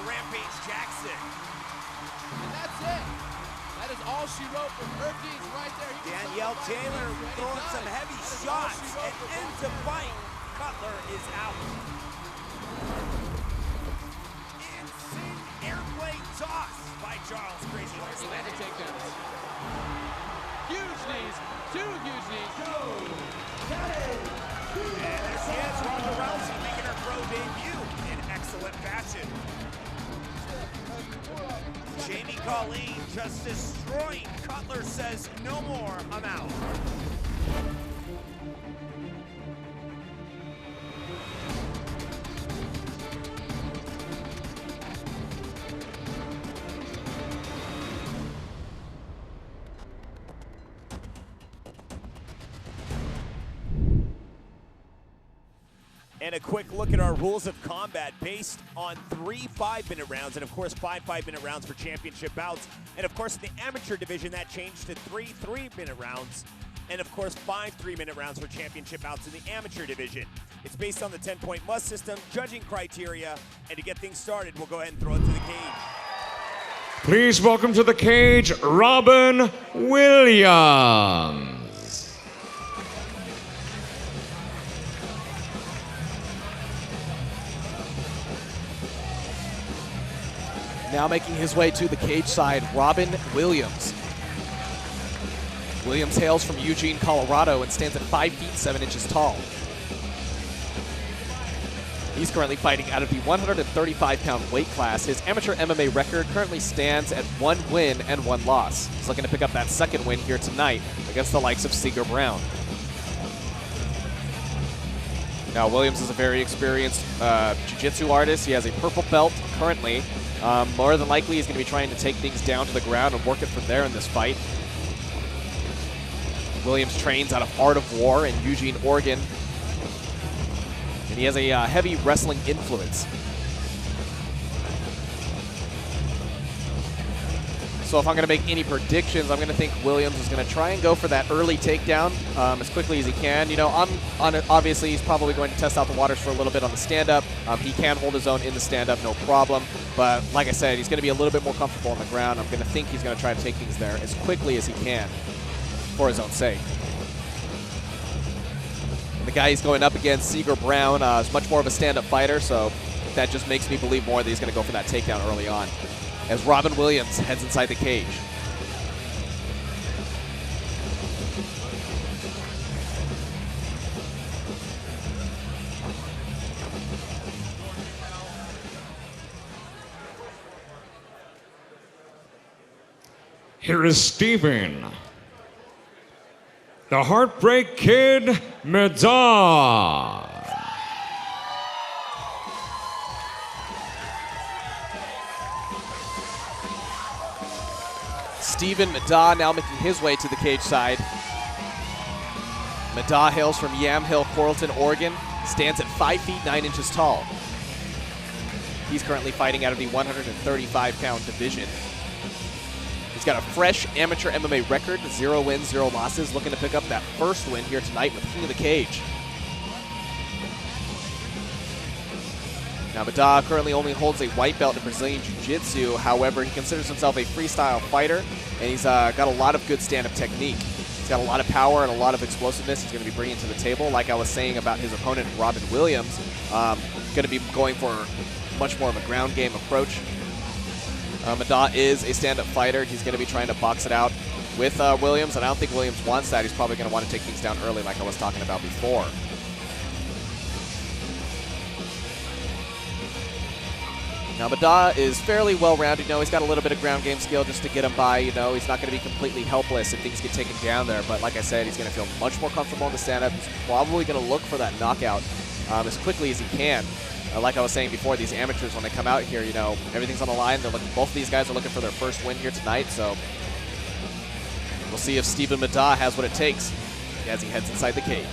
Rampage Jackson. And that's it. That is all she wrote for Hercules right there. Danielle Taylor throwing some heavy shots and ends the fight. Cutler is out. Insane airplane toss by Charles Krazy. Atlantic takedowns. Huge knees, two huge knees. And there she is, Ronda Rousey making her pro debut in excellent fashion. Jamie Colleen just destroying. Cutler says, no more, I'm out. And a quick look at our rules of combat based on 3 5-minute rounds, and of course 5 5-minute rounds for championship bouts. And of course in the amateur division that changed to 3 3-minute rounds, and of course 5 3-minute rounds for championship bouts in the amateur division. It's based on the 10-point must system, judging criteria, and to get things started, we'll go ahead and throw it to the cage. Please welcome to the cage, Robin Williams. Now making his way to the cage side, Robin Williams. Williams hails from Eugene, Colorado, and stands at 5 feet 7 inches tall. He's currently fighting out of the 135-pound weight class. His amateur MMA record currently stands at 1 win and 1 loss. He's looking to pick up that second win here tonight against the likes of Seeger Brown. Now, Williams is a very experienced jiu-jitsu artist. He has a purple belt currently. More than likely, he's going to be trying to take things down to the ground and work it from there in this fight. Williams trains out of Art of War in Eugene, Oregon. And he has a heavy wrestling influence. So if I'm going to make any predictions, I'm going to think Williams is going to try and go for that early takedown as quickly as he can. You know, obviously he's probably going to test out the waters for a little bit on the stand-up. He can hold his own in the stand-up, no problem. But like I said, he's going to be a little bit more comfortable on the ground. I'm going to think he's going to try to take things there as quickly as he can for his own sake. And the guy he's going up against, Seeger Brown, is much more of a stand-up fighter, so that just makes me believe more that he's going to go for that takedown early on, as Robin Williams heads inside the cage. Here is Steven, the Heartbreak Kid Medard. Steven Medard now making his way to the cage side. Medard hails from Yamhill, Coralton, Oregon, stands at 5 feet 9 inches tall. He's currently fighting out of the 135-pound division. He's got a fresh amateur MMA record, 0 wins, 0 losses, looking to pick up that first win here tonight with King of the Cage. Now, Medard currently only holds a white belt in Brazilian Jiu-Jitsu. However, he considers himself a freestyle fighter, and he's got a lot of good stand-up technique. He's got a lot of power and a lot of explosiveness he's going to be bringing to the table. Like I was saying about his opponent, Robin Williams, going to be going for much more of a ground game approach. Medard is a stand-up fighter. He's going to be trying to box it out with Williams, and I don't think Williams wants that. He's probably going to want to take things down early like I was talking about before. Now, Medard is fairly well-rounded. You know, he's got a little bit of ground game skill just to get him by. You know, he's not going to be completely helpless if things get taken down there. But like I said, he's going to feel much more comfortable in the stand-up. He's probably going to look for that knockout as quickly as he can. Like I was saying before, these amateurs, when they come out here, you know, everything's on the line. They're looking, both of these guys are looking for their first win here tonight. So we'll see if Steven Medard has what it takes as he heads inside the cage.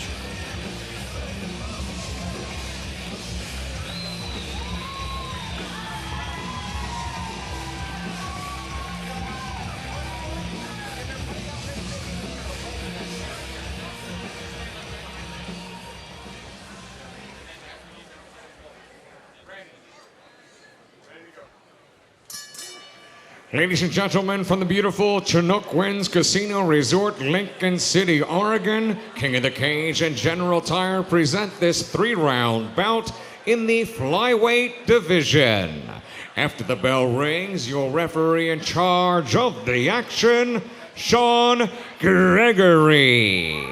Ladies and gentlemen, from the beautiful Chinook Winds Casino Resort, Lincoln City, Oregon, King of the Cage and General Tire present this 3-round bout in the flyweight division. After the bell rings, your referee in charge of the action, Sean Gregory.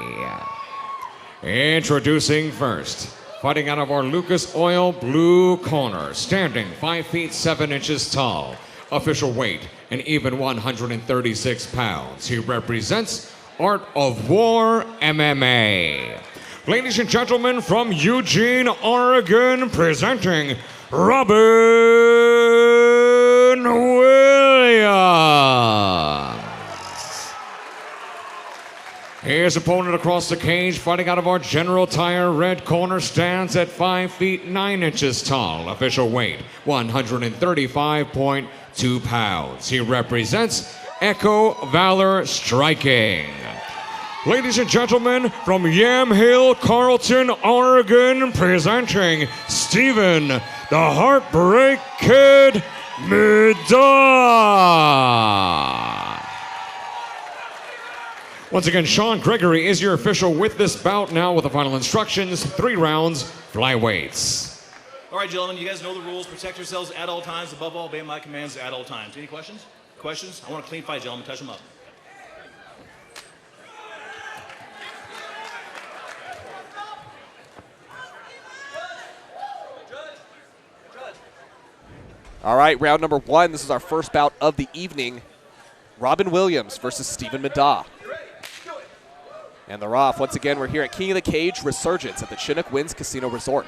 Introducing first, fighting out of our Lucas Oil blue corner, standing 5 feet 7 inches tall. Official weight, an even 136 pounds. He represents Art of War MMA. Ladies and gentlemen, from Eugene, Oregon, presenting Robin Williams. His opponent across the cage, fighting out of our General Tire red corner, stands at 5 feet 9 inches tall. Official weight, 135.2 pounds. He represents Echo Valor Striking. Ladies and gentlemen, from Yamhill, Carlton, Oregon, presenting Steven, the Heartbreak Kid, Medard. Once again, Sean Gregory is your official with this bout now with the final instructions, 3 rounds, flyweights. All right, gentlemen, you guys know the rules. Protect yourselves at all times. Above all, obey my commands at all times. Any questions? Questions? I want a clean fight, gentlemen. Touch them up. All right, round number 1. This is our first bout of the evening. Robin Williams versus Steven Medard. And they're off. Once again, we're here at King of the Cage Resurgence at the Chinook Winds Casino Resort.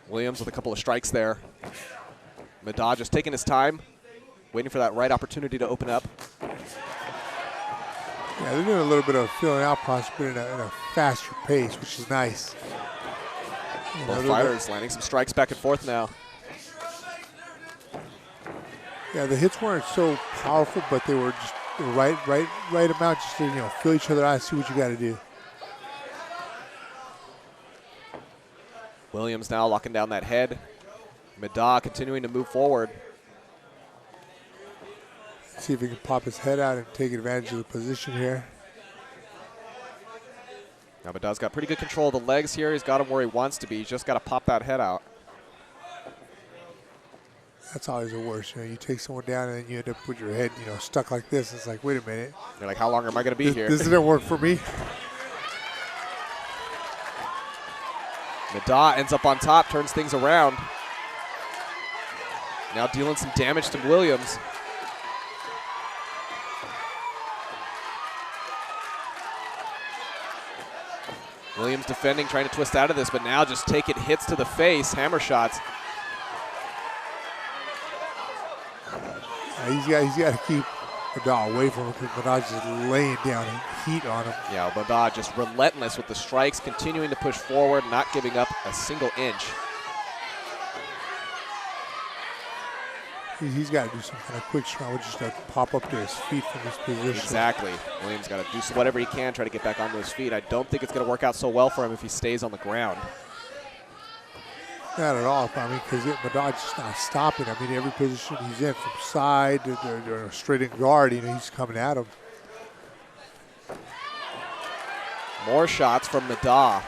Williams with a couple of strikes there. Medard just taking his time, waiting for that right opportunity to open up. Yeah, they're doing a little bit of filling out process, but in a faster pace, which is nice. Both fighters landing some strikes back and forth now. Yeah, the hits weren't so powerful, but they were just the right amount, just to feel each other out, see what you got to do. Williams now locking down that head. Medard continuing to move forward. Let's see if he can pop his head out and take advantage of the position here. Now Medard's got pretty good control of the legs here. He's got him where he wants to be. He's just got to pop that head out. That's always the worst. You take someone down and then you end up with your head, stuck like this. It's like, wait a minute. You're like, how long am I going to be here? This didn't work for me. Medard ends up on top, turns things around. Now dealing some damage to Williams. Williams defending, trying to twist out of this, but now just taking hits to the face, hammer shots. He's got to keep Medard away from him because Medard's just laying down heat on him. Yeah, Medard just relentless with the strikes, continuing to push forward, not giving up a single inch. He's got to do some kind of quick strike, just to pop up to his feet from this position. Exactly. Williams got to do whatever he can, try to get back onto his feet. I don't think it's going to work out so well for him if he stays on the ground. Not at all. Because Medard's just not stopping. Every position he's in, from side to straight in guard, he's coming at him. More shots from Medard.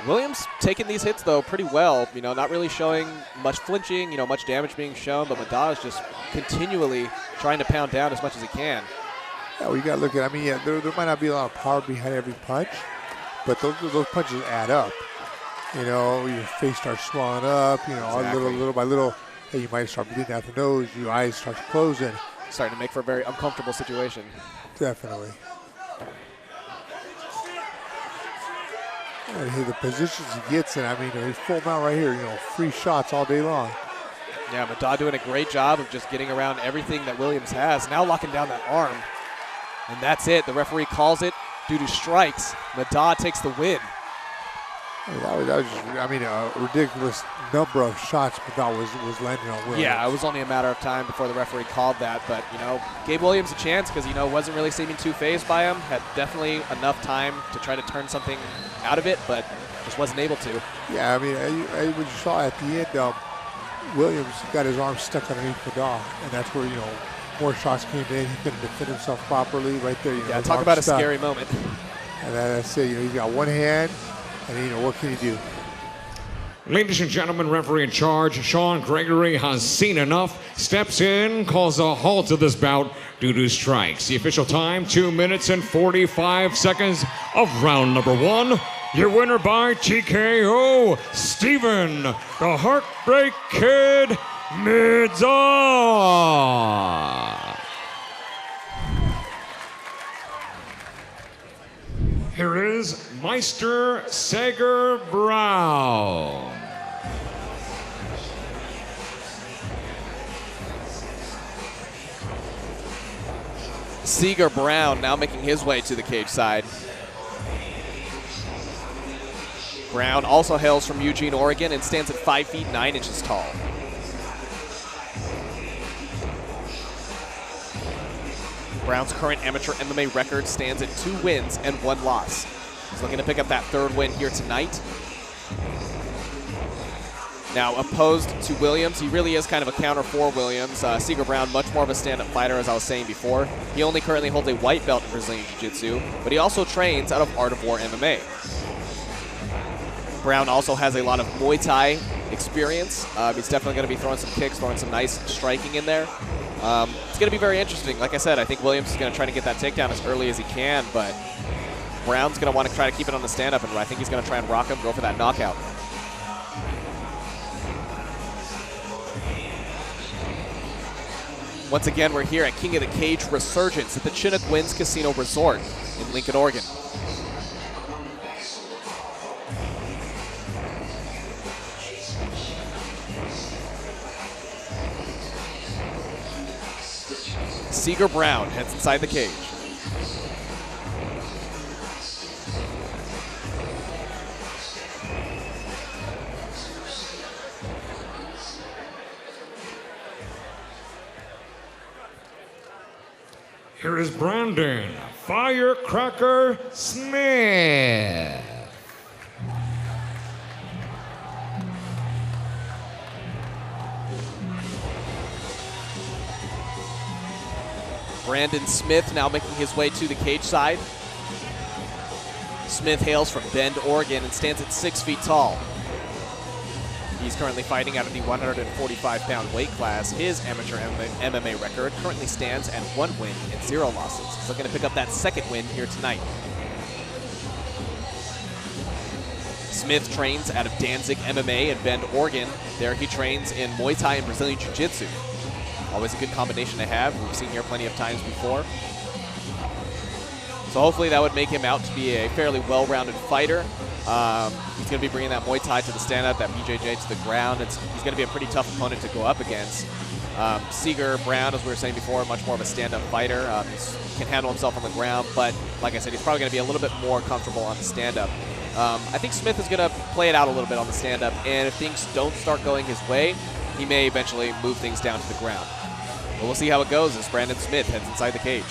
Williams taking these hits, though, pretty well. Not really showing much flinching, much damage being shown, but Medard is just continually trying to pound down as much as he can. Yeah, well, you got to look at there might not be a lot of power behind every punch, but those punches add up. Your face starts swelling up, Exactly. little by little. Hey, you might start bleeding out the nose, your eyes start closing. Starting to make for a very uncomfortable situation. Definitely. And the positions he gets in, he's full mount right here, free shots all day long. Yeah, Medard doing a great job of just getting around everything that Williams has. Now locking down that arm. And that's it. The referee calls it due to strikes. Medard takes the win. That was just, a ridiculous number of shots Medard was landing on Williams. Yeah, it was only a matter of time before the referee called that, but, gave Williams a chance because, wasn't really seeming too fazed by him. Had definitely enough time to try to turn something out of it, but just wasn't able to. Yeah, what you saw at the end, Williams got his arm stuck underneath the dog, and that's where, you know, more shots came in. He couldn't defend himself properly right there. You know, Yeah, talk about a scary moment. And that's it. You know, he's got one hand, and you know, what can he do? Ladies and gentlemen, referee in charge, Sean Gregory, has seen enough, steps in, calls a halt to this bout due to strikes. The official time, 2 minutes and 45 seconds of round number 1. Your winner by TKO, Steven, the Heartbreak Kid, Midza. Here is Meister Sager Brown. Seager Brown now making his way to the cage side. Brown also hails from Eugene, Oregon, and stands at 5 feet 9 inches tall. Brown's current amateur MMA record stands at 2 wins and 1 loss. He's looking to pick up that 3rd win here tonight. Now, opposed to Williams, he really is kind of a counter for Williams. Seager Brown, much more of a stand-up fighter, as I was saying before. He only currently holds a white belt in Brazilian Jiu-Jitsu, but he also trains out of Art of War MMA. Brown also has a lot of Muay Thai experience. He's definitely going to be throwing some kicks, throwing some nice striking in there. It's going to be very interesting. Like I said, I think Williams is going to try to get that takedown as early as he can, but Brown's going to want to try to keep it on the stand-up, and I think he's going to try and rock him, go for that knockout. Once again, we're here at King of the Cage Resurgence at the Chinook Winds Casino Resort in Lincoln, Oregon. Seager Brown heads inside the cage. Here is Brandon Firecracker Smith. Brandon Smith now making his way to the cage side. Smith hails from Bend, Oregon, and stands at 6 feet tall. He's currently fighting out of the 145-pound weight class. His amateur MMA record currently stands at 1 win and 0 losses. He's looking to pick up that 2nd win here tonight. Smith trains out of Danzig MMA in Bend, Oregon. There he trains in Muay Thai and Brazilian Jiu-Jitsu. Always a good combination to have. We've seen here plenty of times before. So hopefully that would make him out to be a fairly well-rounded fighter. He's going to be bringing that Muay Thai to the stand-up, that BJJ to the ground. He's going to be a pretty tough opponent to go up against. Seager Brown, as we were saying before, much more of a stand-up fighter. He can handle himself on the ground, but like I said, he's probably going to be a little bit more comfortable on the stand-up. I think Smith is going to play it out a little bit on the stand-up, and if things don't start going his way, he may eventually move things down to the ground. But we'll see how it goes as Brandon Smith heads inside the cage.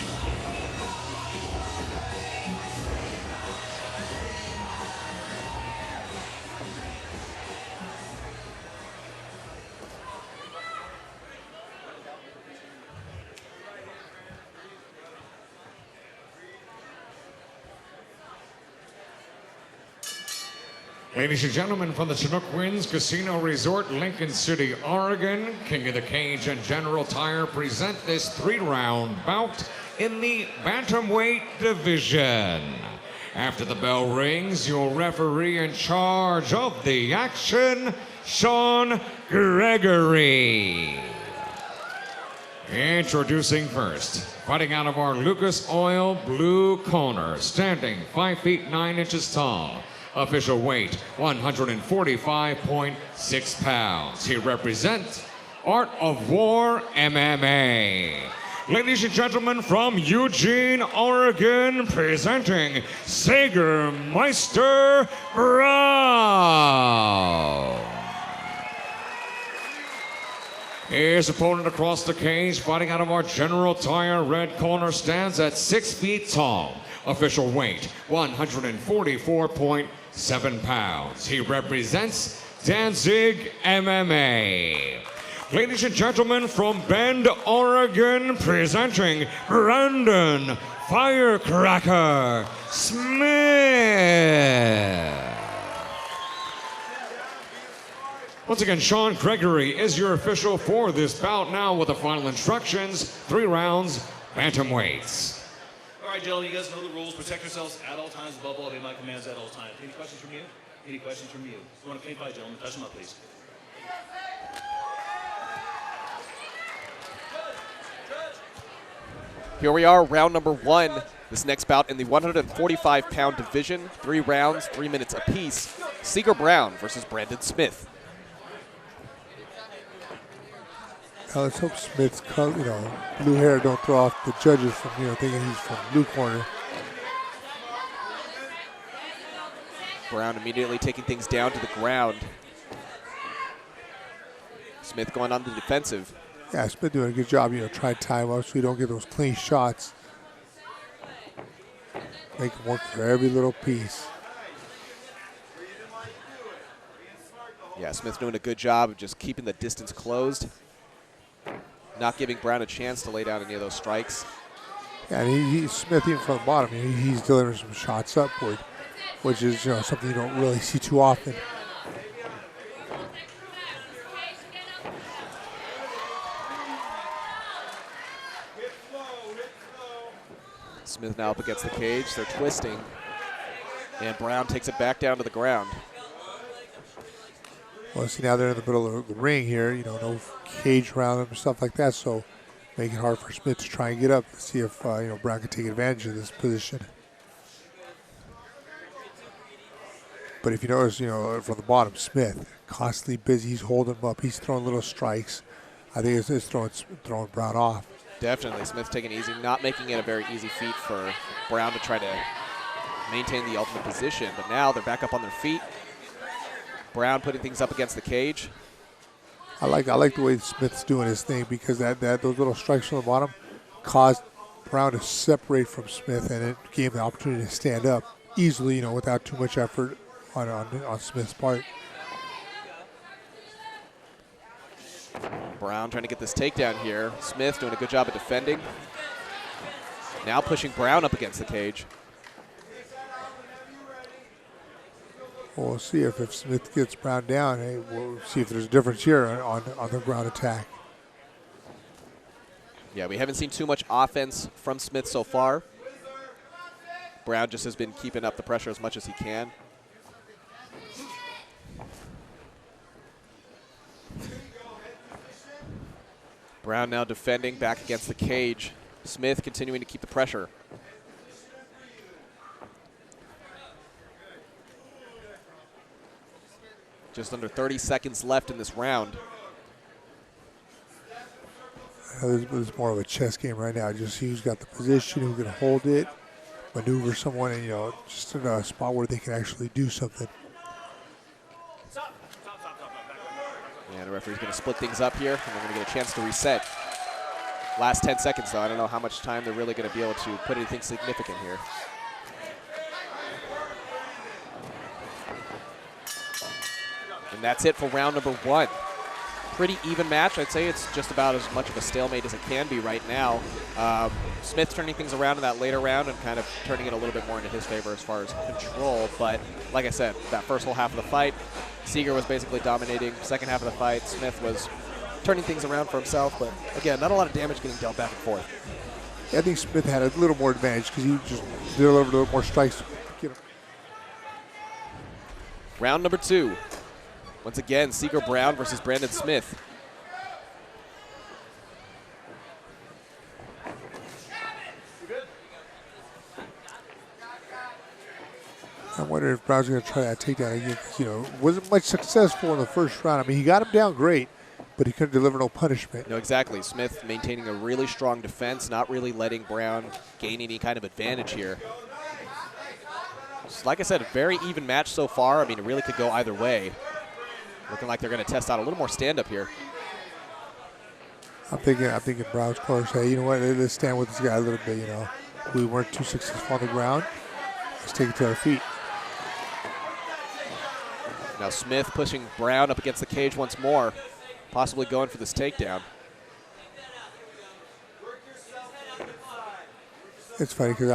Ladies and gentlemen, from the Chinook Winds Casino Resort, Lincoln City, Oregon, King of the Cage and General Tire present this 3-round bout in the bantamweight division. After the bell rings, your referee in charge of the action, Sean Gregory. Introducing first, fighting out of our Lucas Oil blue corner, standing 5 feet 9 inches tall. Official weight, 145.6 pounds. He represents Art of War MMA. Ladies and gentlemen, from Eugene, Oregon, presenting Sager Meister Brown. His opponent across the cage, fighting out of our General Tire red corner, stands at 6 feet tall. Official weight, 144.7 pounds. He represents Danzig MMA. Ladies and gentlemen, from Bend, Oregon, presenting Brandon Firecracker Smith. Once again, Sean Gregory is your official for this bout. Now with the final instructions, 3 rounds, bantamweights. All right, gentlemen, you guys know the rules. Protect yourselves at all times. Above all, obey my commands at all times. Any questions from you? Any questions from you? You want a clean fight, gentlemen? Touch them up, please. Here we are, round number 1. This next bout in the 145-pound division. 3 rounds, 3 minutes apiece. Seeger Brown versus Brandon Smith. Now let's hope Smith's blue hair don't throw off the judges from thinking he's from blue corner. Brown immediately taking things down to the ground. Smith going on the defensive. Yeah, Smith doing a good job, try to tie him up so we don't get those clean shots. Make him work for every little piece. Yeah, Smith's doing a good job of just keeping the distance closed. Not giving Brown a chance to lay down any of those strikes. Yeah, and Smith, even from the bottom, he's delivering some shots upward, which is something you don't really see too often. Smith now up against the cage. They're twisting. And Brown takes it back down to the ground. Well, see, now they're in the middle of the ring here. No cage around them and stuff like that. So make it hard for Smith to try and get up to see if, Brown can take advantage of this position. But if you notice, from the bottom, Smith, constantly busy. He's holding him up. He's throwing little strikes. I think it's throwing Brown off. Definitely. Smith's taking it easy, not making it a very easy feat for Brown to try to maintain the ultimate position. But now they're back up on their feet. Brown putting things up against the cage. I like the way Smith's doing his thing because those little strikes from the bottom caused Brown to separate from Smith, and it gave him the opportunity to stand up easily, without too much effort on Smith's part. Brown trying to get this takedown here. Smith doing a good job of defending. Now pushing Brown up against the cage. Well, we'll see if Smith gets Brown down. Hey, we'll see if there's a difference here on the ground attack. Yeah, we haven't seen too much offense from Smith so far. Brown just has been keeping up the pressure as much as he can. Brown now defending back against the cage. Smith continuing to keep the pressure. Just under 30 seconds left in this round. It's more of a chess game right now. Just who's got the position, who's going to hold it, maneuver someone, and just in a spot where they can actually do something. And the referee's going to split things up here, and they're going to get a chance to reset. Last 10 seconds, though. I don't know how much time they're really going to be able to put anything significant here. And that's it for round number 1. Pretty even match. I'd say it's just about as much of a stalemate as it can be right now. Smith turning things around in that later round and kind of turning it a little bit more into his favor as far as control. But like I said, that first whole half of the fight, Seeger was basically dominating. Second half of the fight, Smith was turning things around for himself. But again, not a lot of damage getting dealt back and forth. Yeah, I think Smith had a little more advantage because he just delivered a little more strikes. Round number 2. Once again, Seeger Brown versus Brandon Smith. I wonder if Brown's going to try that takedown again. Wasn't much successful in the first round. I mean, he got him down great, but he couldn't deliver no punishment. No, exactly. Smith maintaining a really strong defense, not really letting Brown gain any kind of advantage here. Just like I said, a very even match so far. I mean, it really could go either way. Looking like they're going to test out a little more stand-up here. I'm thinking Brown's corner say, you know what, let's stand with this guy a little bit, We weren't too successful on the ground. Let's take it to our feet. Now Smith pushing Brown up against the cage once more, possibly going for this takedown. It's funny because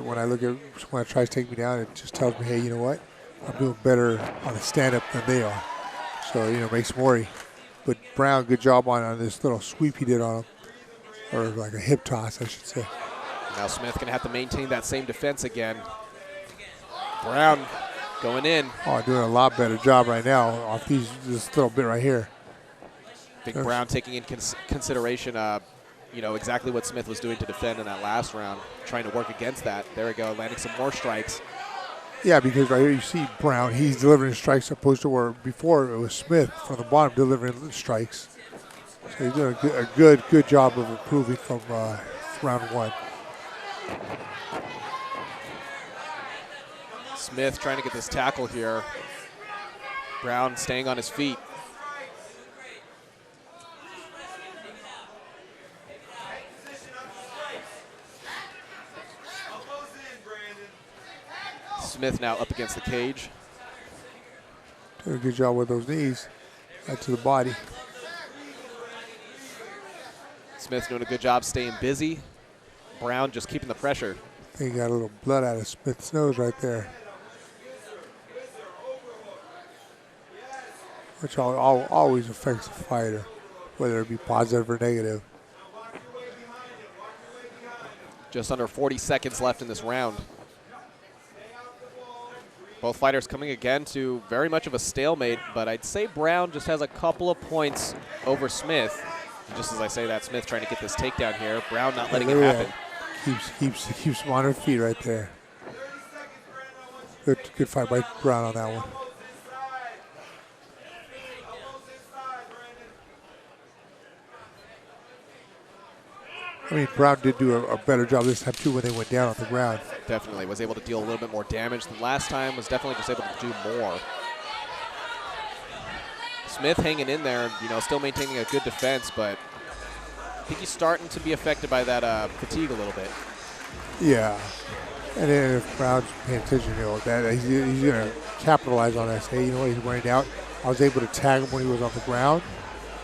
when I look at when it tries to take me down, it just tells me, hey, you know what? I'm doing better on the stand-up than they are. So, you know, it makes me worry. But Brown, good job on this little sweep he did on him. Or like a hip toss, I should say. Now Smith going to have to maintain that same defense again. Brown going in. Oh, doing a lot better job right now off this little bit right here. I think Brown taking in consideration, you know, exactly what Smith was doing to defend in that last round, trying to work against that. There we go, landing some more strikes. Yeah, because right here you see Brown, he's delivering strikes opposed to where before it was Smith from the bottom delivering strikes. So he's doing a good job of improving from round one. Smith trying to get this tackle here. Brown staying on his feet. Smith now up against the cage. Doing a good job with those knees right to the body. Smith doing a good job staying busy. Brown just keeping the pressure. I think he got a little blood out of Smith's nose right there. Which always affects the fighter, whether it be positive or negative. Just under 40 seconds left in this round. Both fighters coming again to very much of a stalemate, but I'd say Brown just has a couple of points over Smith. And just as I say that, Smith trying to get this takedown here. Brown not letting it happen. Keeps him on her feet right there. Good fight by Brown on that one. I mean, Brown did do a better job this time, too, when they went down on the ground. Definitely was able to deal a little bit more damage than last time, was definitely just able to do more. Smith hanging in there, you know, still maintaining a good defense, but I think he's starting to be affected by that fatigue a little bit. Yeah. And then if Brown's paying attention, you know, that he's going to capitalize on that. Say, hey, you know what, he's wearing out. I was able to tag him when he was on the ground.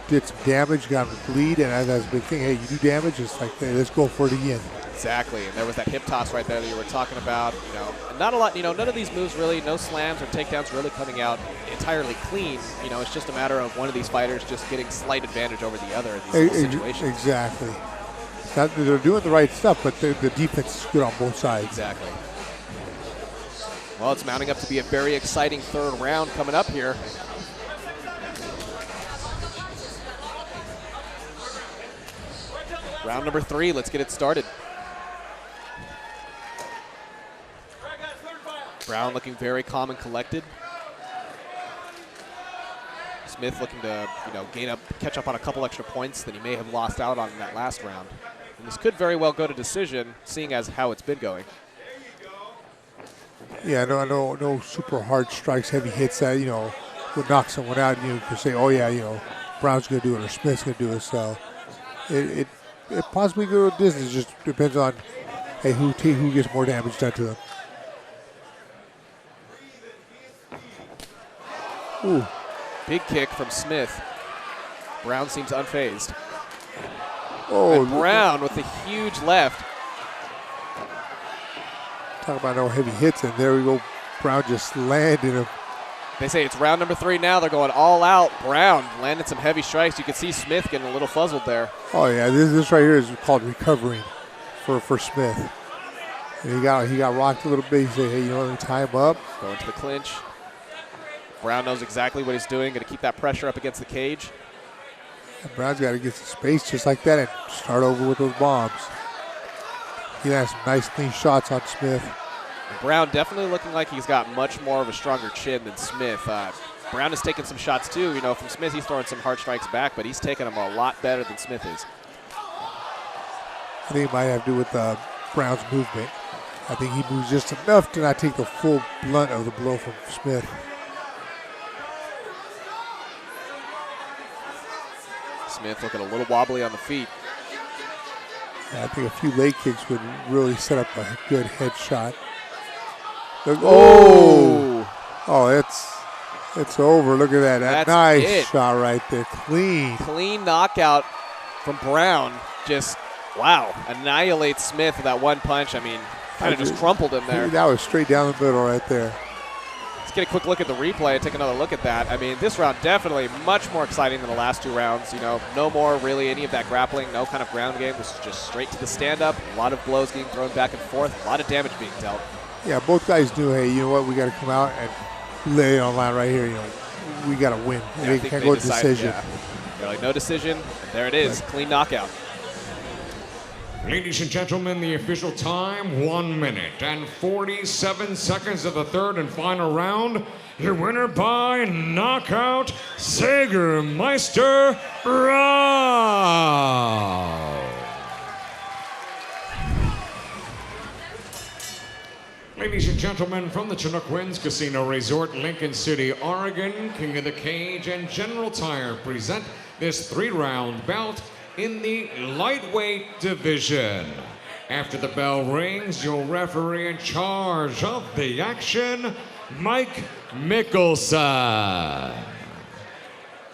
Did some damage, got him to bleed, and that's a big thing. Hey, you do damage, it's like, hey, let's go for it again. Exactly, and there was that hip toss right there that you were talking about. You know, not a lot. You know, none of these moves really, no slams or takedowns really coming out entirely clean. You know, it's just a matter of one of these fighters just getting slight advantage over the other in these situations. Exactly. They're doing the right stuff, but the defense is good on both sides. Exactly. Well, it's mounting up to be a very exciting third round coming up here. Round number 3, let's get it started. Brown looking very calm and collected. Smith looking to, you know, catch up on a couple extra points that he may have lost out on in that last round. And this could very well go to decision, seeing as how it's been going. Yeah, no super hard strikes, heavy hits that, you know, would knock someone out. You could say, oh yeah, you know, Brown's going to do it or Smith's going to do it. So it possibly go to distance. Just depends on, hey, who gets more damage done to them. Ooh. Big kick from Smith. Brown seems unfazed. Oh, and Brown with a huge left. Talk about no heavy hits, and there we go. Brown just landed him. They say it's round number 3 now. They're going all out. Brown landed some heavy strikes. You can see Smith getting a little fuzzled there. Oh yeah, this right here is called recovering for Smith. And he got rocked a little bit. He said, hey, you know, let me tie him up. Going to the clinch. Brown knows exactly what he's doing. Going to keep that pressure up against the cage. And Brown's got to get some space just like that and start over with those bombs. He has some nice clean shots on Smith. And Brown definitely looking like he's got much more of a stronger chin than Smith. Brown is taking some shots too. You know, from Smith, he's throwing some hard strikes back, but he's taking them a lot better than Smith is. I think it might have to do with Brown's movement. I think he moves just enough to not take the full blunt of the blow from Smith. Smith looking a little wobbly on the feet. Yeah, I think a few leg kicks would really set up a good head shot. Oh, It's over. Look at that. That's Nice it. shot right there. Clean. Clean knockout from Brown. Just, wow, annihilates Smith with that one punch. I mean, kind of just crumpled him there. That was straight down the middle right there. Let's get a quick look at the replay and take another look at that. I mean, this round definitely much more exciting than the last 2 rounds. You know, no more really any of that grappling, no kind of ground game. This is just straight to the stand-up. A lot of blows getting thrown back and forth, a lot of damage being dealt. Yeah, both guys knew, hey, you know what, we got to come out and lay it on line right here. You know, we got to win. Yeah, they can't go decision. Yeah. They're like, no decision. And there it is, clean knockout. Ladies and gentlemen, the official time, 1 minute and 47 seconds of the third and final round. Your winner by knockout, Sagermeister Rao. Ladies and gentlemen, from the Chinook Winds Casino Resort, Lincoln City, Oregon, King of the Cage and General Tire present this 3-round bout in the lightweight division. After the bell rings, your referee in charge of the action, Mike Mickelson.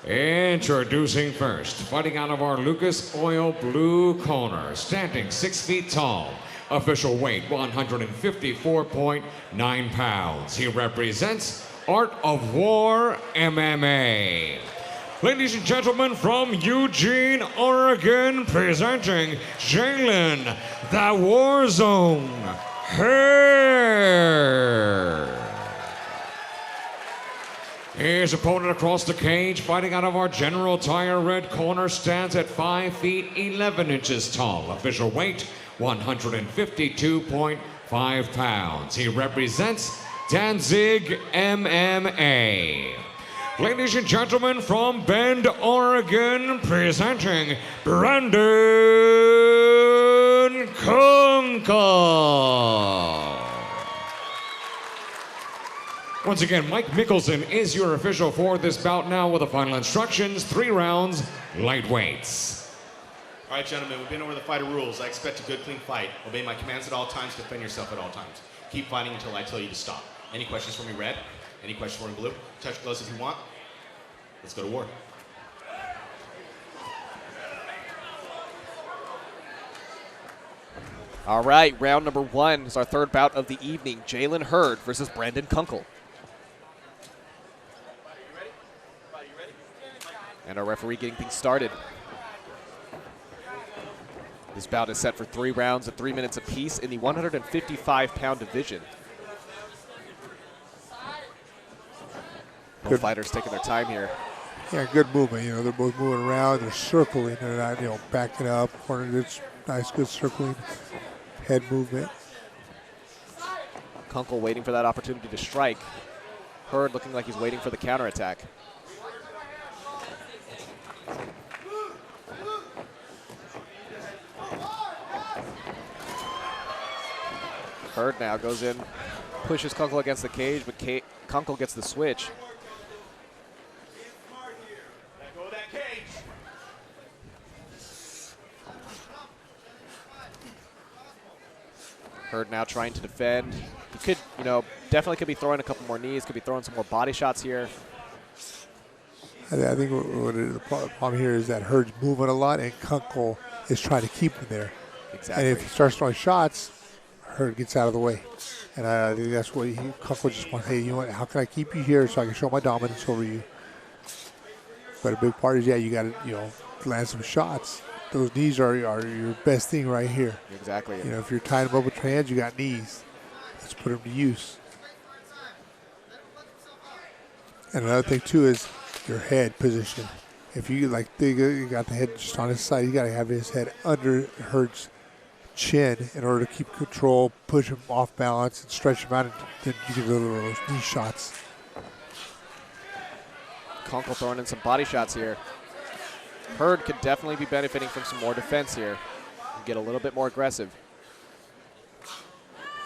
Introducing first, fighting out of our Lucas Oil blue corner, standing 6 feet tall, official weight 154.9 pounds. He represents Art of War MMA. Ladies and gentlemen, from Eugene, Oregon, presenting Jalen, the Warzone Hare. His opponent across the cage, fighting out of our General Tire red corner, stands at 5 feet 11 inches tall. Official weight 152.5 pounds. He represents Danzig MMA. Ladies and gentlemen, from Bend, Oregon, presenting Brandon Kunkel. Once again, Mike Mickelson is your official for this bout now with the final instructions, 3 rounds, lightweights. All right, gentlemen, we've been over the fighter rules. I expect a good, clean fight. Obey my commands at all times, defend yourself at all times. Keep fighting until I tell you to stop. Any questions for me, red? Any questions for me, blue? Touch gloves if you want. Let's go to war. All right, round number 1 is our third bout of the evening. Jalen Hurd versus Brandon Kunkel. And our referee getting things started. This bout is set for 3 rounds of 3 minutes apiece in the 155-pound division. Both fighters taking their time here. Yeah, good movement. You know, they're both moving around. They're circling. They're not, you know, backing up. It's nice, good circling. Head movement. Kunkel waiting for that opportunity to strike. Hurd looking like he's waiting for the counterattack. Hurd now goes in, pushes Kunkel against the cage, but Kunkel gets the switch. Hurd now trying to defend. He could, you know, definitely could be throwing a couple more knees, could be throwing some more body shots here. I think what the problem here is that Hurd's moving a lot and Kunkel is trying to keep him there. Exactly. And if he starts throwing shots, Hurd gets out of the way. And I think that's what Kunkel just wants. Hey, you know what? How can I keep you here so I can show my dominance over you? But a big part is, yeah, you got to, you know, land some shots. Those knees are your best thing right here. Exactly. You know, if you're tying them up with your hands, you got knees. Let's put them to use. And another thing too is your head position. If you you got the head just on his side, you got to have his head under Hurd's chin in order to keep control, push him off balance, and stretch him out, and then you can do those knee shots. Kunkel throwing in some body shots here. Hurd could definitely be benefiting from some more defense here and get a little bit more aggressive.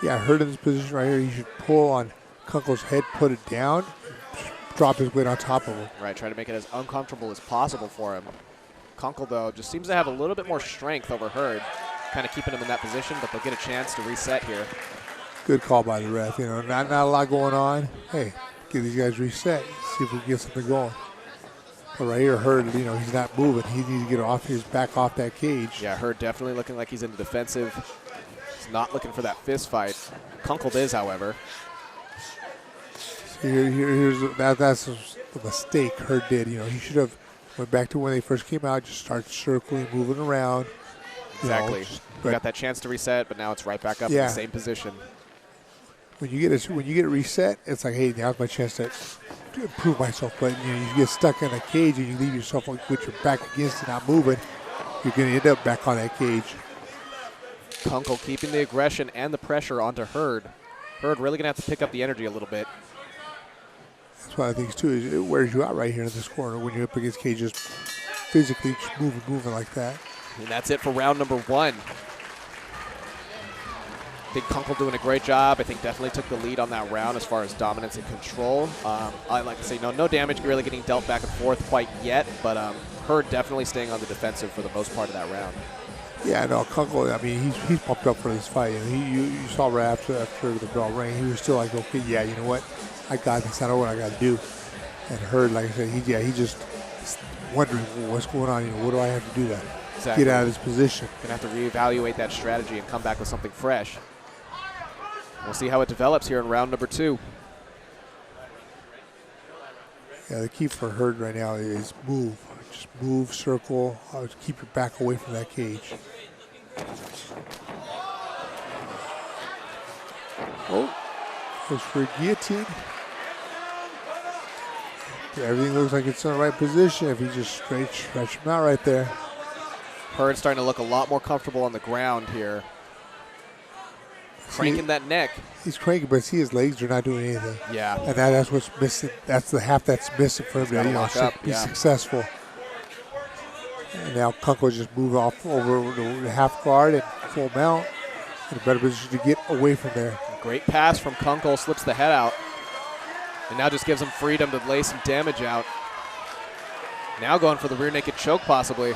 Yeah, Hurd in this position right here, he should pull on Kunkel's head, put it down, drop his weight on top of him. Right, try to make it as uncomfortable as possible for him. Kunkel, though, just seems to have a little bit more strength over Hurd, kind of keeping him in that position, but they'll get a chance to reset here. Good call by the ref. You know, not a lot going on. Hey, give these guys reset. see if we can get something going. But right here, Hurd, you know, he's not moving. He needs to get off his back off that cage. Yeah, Hurd definitely looking like he's in the defensive. He's not looking for that fist fight. Kunkel is, however. That's the mistake Hurd did. You know, he should have went back to when they first came out, just start circling, moving around. Exactly. You got that chance to reset, but now it's right back up in the same position. When you get a reset, it's like, hey, now's my chance to improve myself. But you know, you get stuck in a cage and you leave yourself with your back against it, not moving, you're going to end up back on that cage. Kunkel keeping the aggression and the pressure onto Hurd. Hurd really going to have to pick up the energy a little bit. That's one of the things, too, is it wears you out right here in this corner when you're up against cages, physically just moving like that. And that's it for round number 1. I think Kunkel doing a great job. I think definitely took the lead on that round as far as dominance and control. I like to say no damage really getting dealt back and forth quite yet, but Hurd definitely staying on the defensive for the most part of that round. Yeah, no, Kunkel, I mean, he's pumped up for this fight. And you saw right after the bell rang, he was still like, okay, yeah, you know what? I got this. I know what I got to do. And Hurd, like I said, he just wondering what's going on. You know, what do I have to do to get out of this position? Gonna have to reevaluate that strategy and come back with something fresh. We'll see how it develops here in round number 2. Yeah, the key for Hurd right now is move. Just move, circle, keep your back away from that cage. Oh, goes for a guillotine. Everything looks like it's in the right position if he just stretch him out right there. Hurd starting to look a lot more comfortable on the ground here. Cranking that neck. He's cranking, but see his legs are not doing anything. Yeah. And that's what's missing. That's the half that's missing for him to be successful. And now Kunkel just moved off over the half guard and full mount in a better position to get away from there. Great pass from Kunkel, slips the head out. And now just gives him freedom to lay some damage out. Now going for the rear naked choke possibly.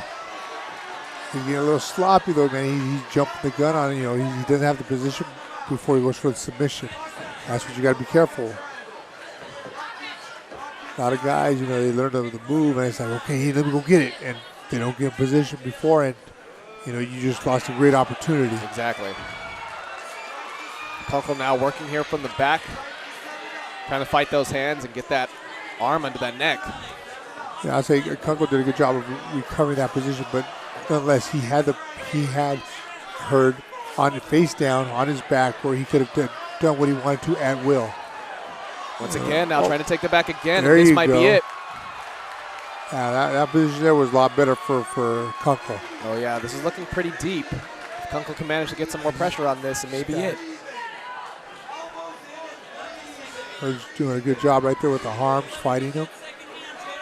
He's getting a little sloppy though, man. He's jumping the gun on it. You know, he doesn't have the position before he goes for the submission. That's what you got to be careful. A lot of guys, you know, they learn the move and it's like, okay, hey, let me go get it. And they don't get in position before and, you know, you just lost a great opportunity. Exactly. Kunkel now working here from the back, trying to fight those hands and get that arm under that neck. Yeah, I'd say Kunkel did a good job of recovering that position, but nonetheless, he had Hurd on the face down on his back where he could have done what he wanted to at will. Once again, now trying to take the back again. There this might be it. Yeah, that position there was a lot better for Kunkel. Oh yeah, this is looking pretty deep. If Kunkel can manage to get some more pressure on this, it may be it. Hurd's doing a good job right there with the arms, fighting him,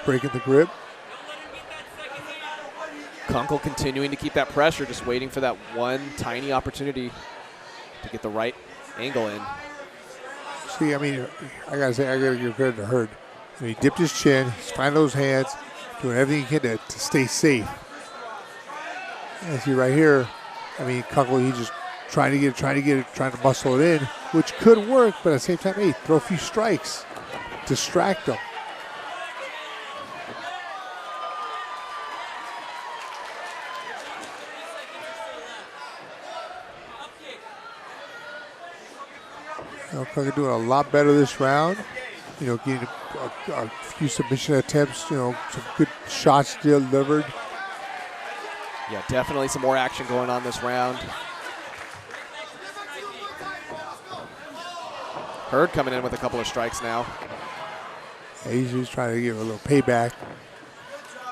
breaking the grip. Kunkel continuing to keep that pressure, just waiting for that one tiny opportunity to get the right angle in. See, I mean, I gotta give credit to Hurd. I mean, he dipped his chin, he's finding those hands, doing everything he can to stay safe. And see right here, I mean, Kunkel, he just trying to muscle it in, which could work, but at the same time, hey, throw a few strikes, distract him. Kunkel doing a lot better this round. You know, getting a few submission attempts, you know, some good shots delivered. Yeah, definitely some more action going on this round. Hurd coming in with a couple of strikes now. Yeah, he's just trying to give a little payback.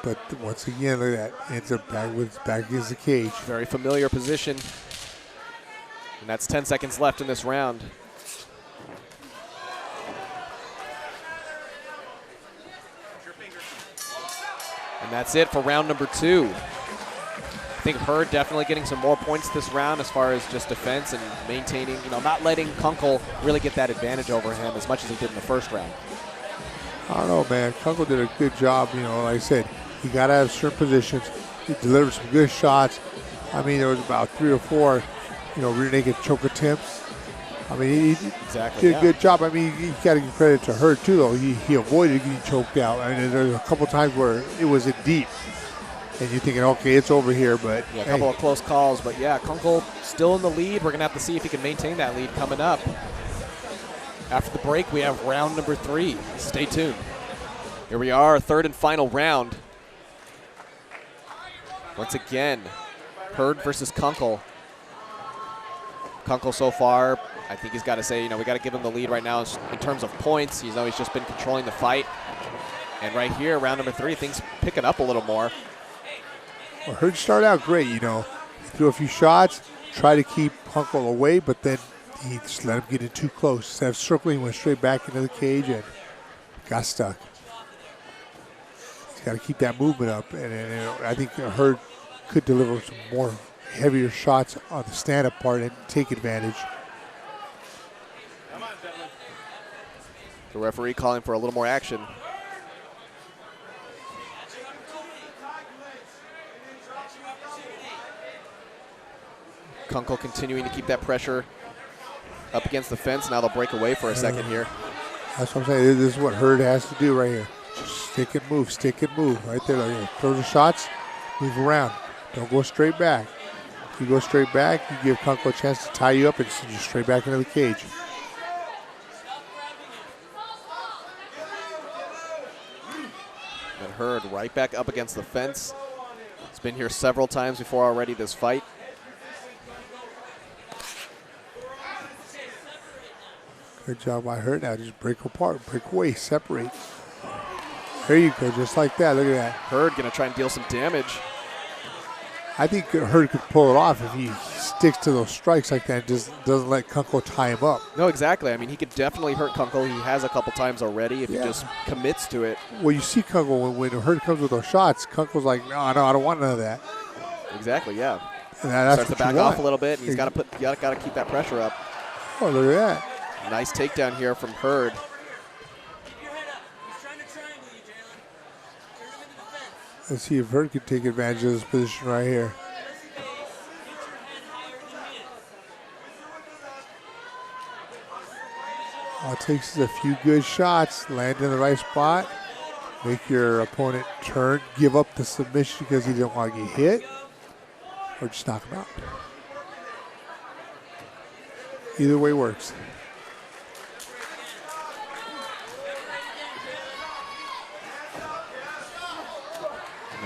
But once again, look at that. Ends up back against the cage. Very familiar position. And that's 10 seconds left in this round. And that's it for round number 2. I think Hurd definitely getting some more points this round as far as just defense and maintaining, you know, not letting Kunkel really get that advantage over him as much as he did in the first round. I don't know, man. Kunkel did a good job. You know, like I said, he got out of certain positions. He delivered some good shots. I mean, there was about 3 or 4, you know, rear naked choke attempts. I mean, he did a good job. I mean, you got to give credit to Hurd too, though. He avoided getting choked out. I mean, there's a couple times where it was in deep, and you're thinking, okay, it's over here, but yeah, a couple of close calls. But yeah, Kunkel still in the lead. We're gonna have to see if he can maintain that lead coming up. After the break, we have round number 3. Stay tuned. Here we are, third and final round. Once again, Hurd versus Kunkel. Kunkel so far, I think he's got to say, we got to give him the lead right now in terms of points. He's always just been controlling the fight. And right here, round number 3, things picking up a little more. Well, Hurd started out great, He threw a few shots, tried to keep Kunkel away, but then he just let him get in too close. Instead of circling, he went straight back into the cage and got stuck. He's got to keep that movement up. And I think Hurd could deliver some more heavier shots on the stand-up part and take advantage. The referee calling for a little more action. Kunkel continuing to keep that pressure up against the fence. Now they'll break away for a second here. That's what I'm saying. This is what Hurd has to do right here. Just stick and move. Right there. Like, throw the shots, move around. Don't go straight back. If you go straight back, you give Kunkel a chance to tie you up and send you straight back into the cage. And Hurd right back up against the fence. He's been here several times before already this fight. Good job by Hurd now. Just break apart, break away, separate. There you go, just like that. Look at that. Hurd going to try and deal some damage. I think Hurd could pull it off if he sticks to those strikes like that and just doesn't let Kunkel tie him up. No, exactly. I mean, he could definitely hurt Kunkel. He has a couple times already if he just commits to it. Well, you see Kunkel, when Hurd comes with those shots, Kunkel's like, no, I don't want none of that. Exactly, yeah. And that's starts to back off a little bit, and he's got to keep that pressure up. Oh, look at that. Nice takedown here from Hurd. Let's see if Hurd can take advantage of this position right here. All it takes is a few good shots, land in the right spot, make your opponent turn, give up the submission because he didn't want to get hit, or just knock him out. Either way works.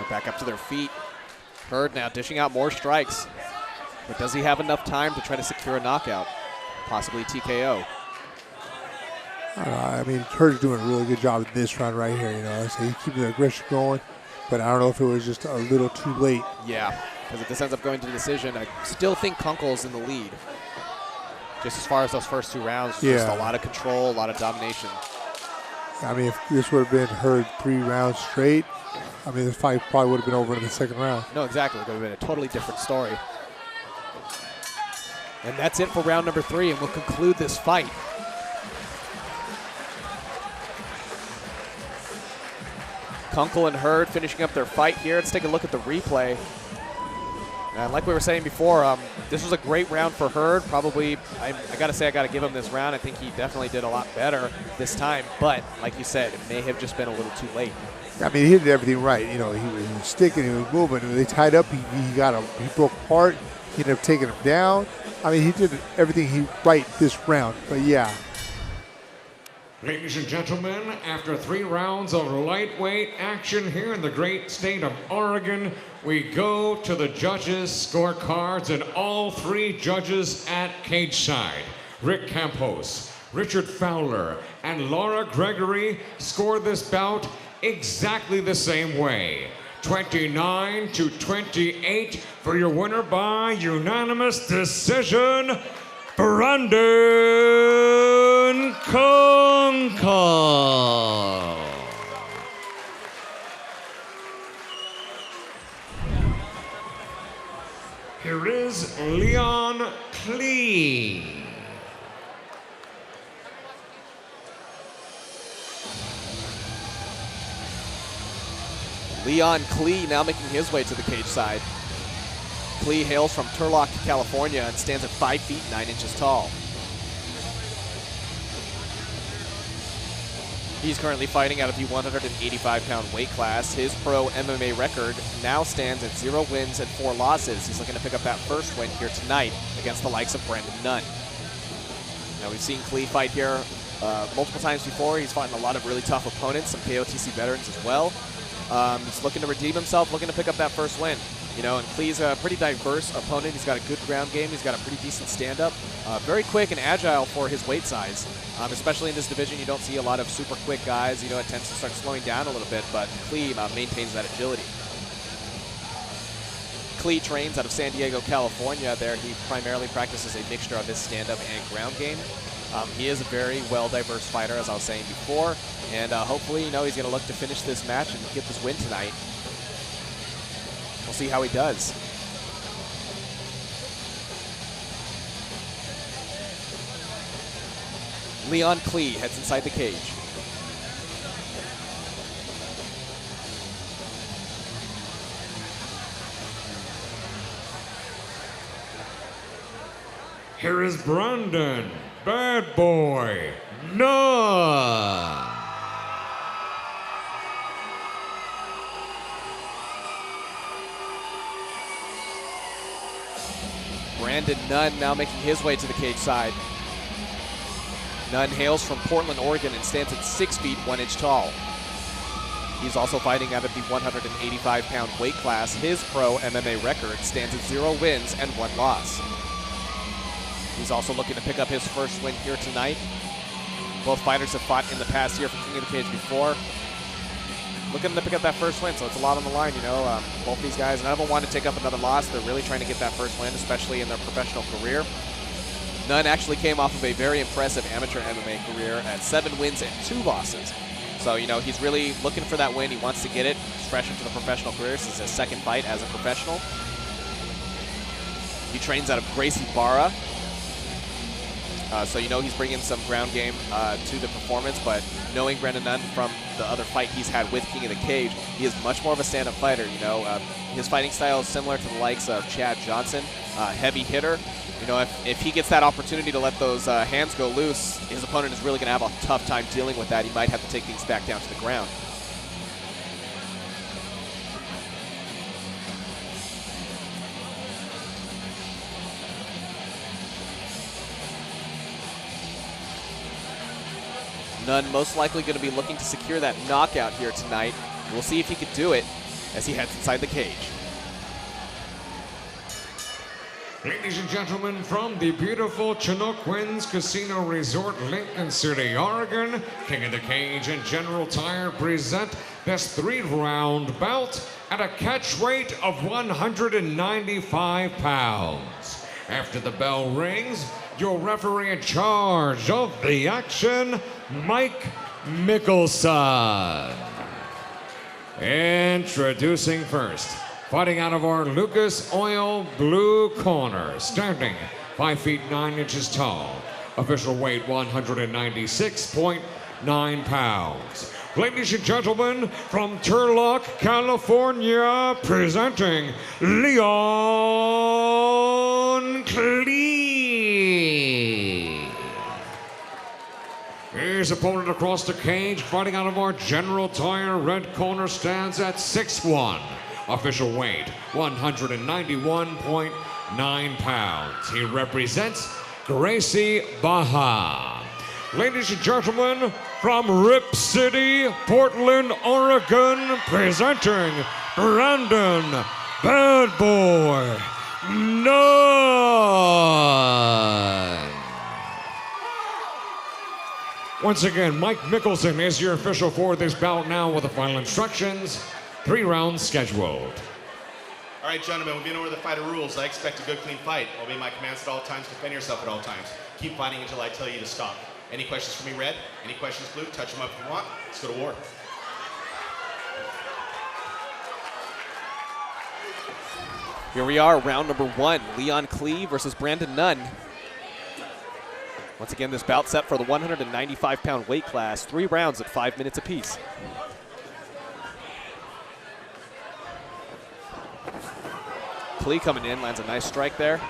Back up to their feet. Hurd now dishing out more strikes. But does he have enough time to try to secure a knockout? Possibly TKO. I mean, Hurd's doing a really good job in this round right here. So he's keeping the aggression going, but I don't know if it was just a little too late. Yeah, because if this ends up going to the decision, I still think Kunkel's in the lead. Just as far as those first 2 rounds, just a lot of control, a lot of domination. I mean, if this would have been Hurd 3 rounds straight, I mean, this fight probably would have been over in the second round. No, exactly. It would have been a totally different story. And that's it for round number 3, and we'll conclude this fight. Kunkel and Hurd finishing up their fight here. Let's take a look at the replay. And like we were saying before, this was a great round for Hurd. Probably, I got to say, I got to give him this round. I think he definitely did a lot better this time. But like you said, it may have just been a little too late. I mean, he did everything right. He was sticking, he was moving. When they tied up, he broke apart. He ended up taking him down. I mean, he did everything right this round. But yeah. Ladies and gentlemen, after 3 rounds of lightweight action here in the great state of Oregon, we go to the judges' scorecards, and all 3 judges at cage side, Rick Campos, Richard Fowler, and Laura Gregory, scored this bout exactly the same way. 29-28 for your winner by unanimous decision, Brandon Kunkel. Here is Leon Klee. Leon Klee now making his way to the cage side. Klee hails from Turlock, California, and stands at 5 feet 9 inches tall. He's currently fighting out of the 185-pound weight class. His pro MMA record now stands at 0 wins and 4 losses. He's looking to pick up that first win here tonight against the likes of Brandon Nunn. Now, we've seen Klee fight here multiple times before. He's fought a lot of really tough opponents, some KOTC veterans as well. He's looking to redeem himself, looking to pick up that first win. You know, and Klee's a pretty diverse opponent. He's got a good ground game. He's got a pretty decent stand-up. Very quick and agile for his weight size. Especially in this division, you don't see a lot of super quick guys. You know, it tends to start slowing down a little bit, but Klee maintains that agility. Klee trains out of San Diego, California. There he primarily practices a mixture of his stand-up and ground game. He is a very well-diverse fighter, as I was saying before, and hopefully, you know, he's going to look to finish this match and get this win tonight. We'll see how he does. Leon Klee heads inside the cage. Here is Brandon, Bad Boy, Nunn. Brandon Nunn now making his way to the cage side. Nunn hails from Portland, Oregon, and stands at 6 feet 1 inch tall. He's also fighting out of the 185-pound weight class. His pro MMA record stands at 0 wins and 1 loss. He's also looking to pick up his first win here tonight. Both fighters have fought in the past year for King of the Cage before. Looking to pick up that first win, so it's a lot on the line, you know. Both these guys, none of them want to take up another loss. They're really trying to get that first win, especially in their professional career. Nunn actually came off of a very impressive amateur MMA career at 7 wins and 2 losses. So, you know, he's really looking for that win. He wants to get it. He's fresh into the professional career. This is his second fight as a professional. He trains out of Gracie Barra. So, you know, he's bringing some ground game to the performance, but knowing Brandon Nunn from the other fight he's had with King of the Cage, he is much more of a stand-up fighter, you know. His fighting style is similar to the likes of Chad Johnson, heavy hitter. You know, if he gets that opportunity to let those hands go loose, his opponent is really going to have a tough time dealing with that. He might have to take things back down to the ground. Nunn most likely going to be looking to secure that knockout here tonight. We'll see if he can do it as he heads inside the cage. Ladies and gentlemen, from the beautiful Chinook Winds Casino Resort, Lincoln City, Oregon, King of the Cage and General Tire present this 3-round bout at a catch weight of 195 pounds. After the bell rings, your referee in charge of the action, Mike Mickelson. Introducing first, fighting out of our Lucas Oil blue corner, standing 5 feet 9 inches tall, official weight 196.9 pounds. Ladies and gentlemen, from Turlock, California, presenting Leon Klee. His opponent across the cage, fighting out of our General Tire red corner, stands at 6'1", official weight 191.9 pounds. He represents Gracie Barra. Ladies and gentlemen, from Rip City, Portland, Oregon, presenting Brandon Bad Boy Nunn. Once again, Mike Mickelson is your official for this bout now with the final instructions. 3 rounds scheduled. All right, gentlemen, we've been over the fighter rules. I expect a good, clean fight. Obey my commands at all times. Defend yourself at all times. Keep fighting until I tell you to stop. Any questions for me, Red? Any questions, Blue? Touch them up if you want. Let's go to war. Here we are, round number 1. Leon Klee versus Brandon Nunn. Once again, this bout set for the 195-pound weight class. 3 rounds at 5 minutes apiece. Klee coming in, lands a nice strike there.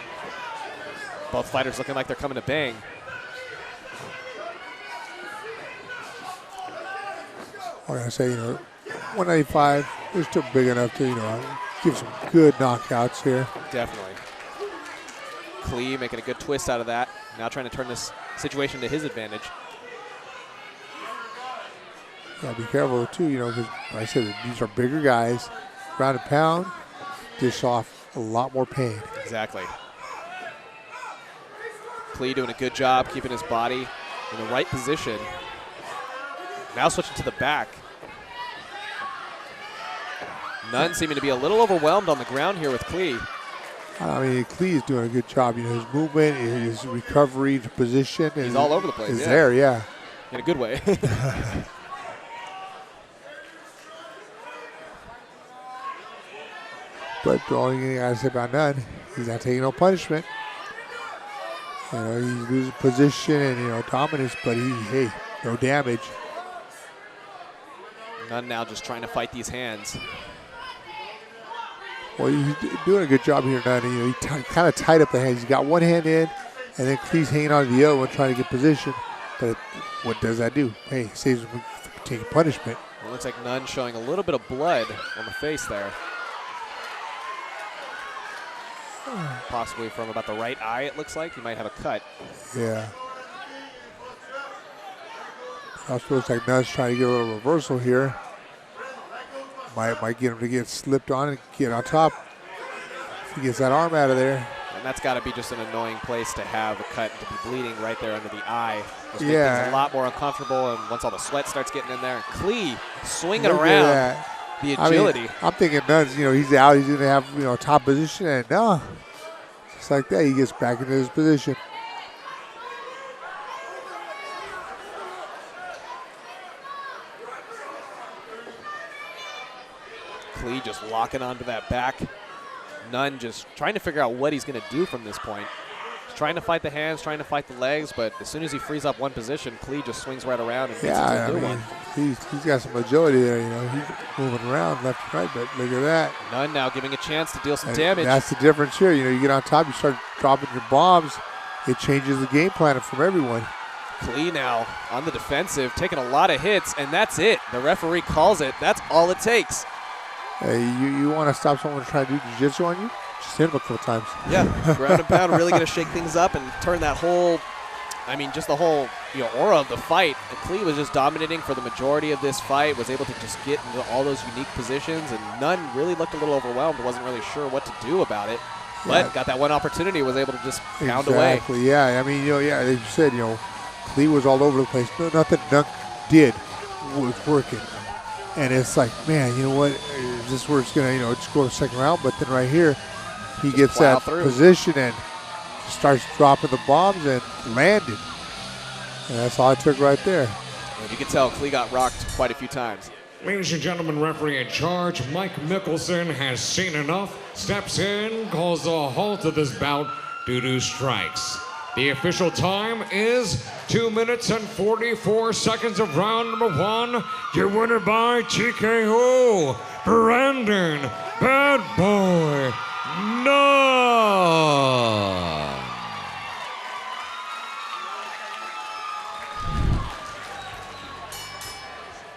Both fighters looking like they're coming to bang. I'm going to say, 195 is still big enough to, give some good knockouts here. Definitely. Klee making a good twist out of that. Now trying to turn this situation to his advantage. Yeah, be careful too, because like I said, these are bigger guys. Ground and pound, dish off a lot more pain. Exactly. Klee doing a good job keeping his body in the right position. Now switching to the back. Nunn seeming to be a little overwhelmed on the ground here with Klee. I mean, Klee is doing a good job. His movement, his recovery, the position. He's all over the place. Is there, yeah. In a good way. But the only thing I gotta say about Nunn, he's not taking no punishment. He's losing position and dominance, but hey, no damage. Nunn now just trying to fight these hands. Well, he's doing a good job here, Nunn. He kind of tied up the hands. He's got one hand in, and then Klee's hanging on to the other one trying to get position. But what does that do? Hey, it saves him from taking punishment. It looks like Nunn showing a little bit of blood on the face there. Possibly from about the right eye, it looks like. He might have a cut. Yeah. Also looks like Nunn's trying to get a little reversal here. Might get him to get slipped on and get on top. If he gets that arm out of there. And that's got to be just an annoying place to have a cut and to be bleeding right there under the eye. Which makes things a lot more uncomfortable, and once all the sweat starts getting in there. And Klee swinging around. The agility. I'm thinking Nunn's, he's out. He's going to have, top position. And no, just like that, he gets back into his position. Klee just locking onto that back. Nunn just trying to figure out what he's going to do from this point. He's trying to fight the hands, trying to fight the legs, but as soon as he frees up one position, Klee just swings right around and gets into a new one. He's got some agility there, He's moving around left and right, but look at that. Nunn now giving a chance to deal some damage. That's the difference here. You get on top, you start dropping your bombs. It changes the game plan from everyone. Klee now on the defensive, taking a lot of hits, and that's it. The referee calls it. That's all it takes. Hey, you want to stop someone trying to do jiu-jitsu on you? Just hit him a couple times. Yeah, ground and pound really going to shake things up and turn that whole, just the whole aura of the fight. And Klee was just dominating for the majority of this fight, was able to just get into all those unique positions, and Nunn really looked a little overwhelmed, wasn't really sure what to do about it. But got that one opportunity, was able to just pound away. Exactly, yeah. Like you said, Klee was all over the place. Nothing Nunn did was working. And it's like, man, you know what? Is this where it's going to, just go to the second round? But then right here, he gets that position and starts dropping the bombs and landed. And that's all it took right there. And you can tell Klee got rocked quite a few times. Ladies and gentlemen, referee in charge, Mike Mickelson, has seen enough, steps in, calls a halt to this bout due to strikes. The official time is 2 minutes and 44 seconds of round number one. Your winner by TKO, Brandon Bad Boy Nunn.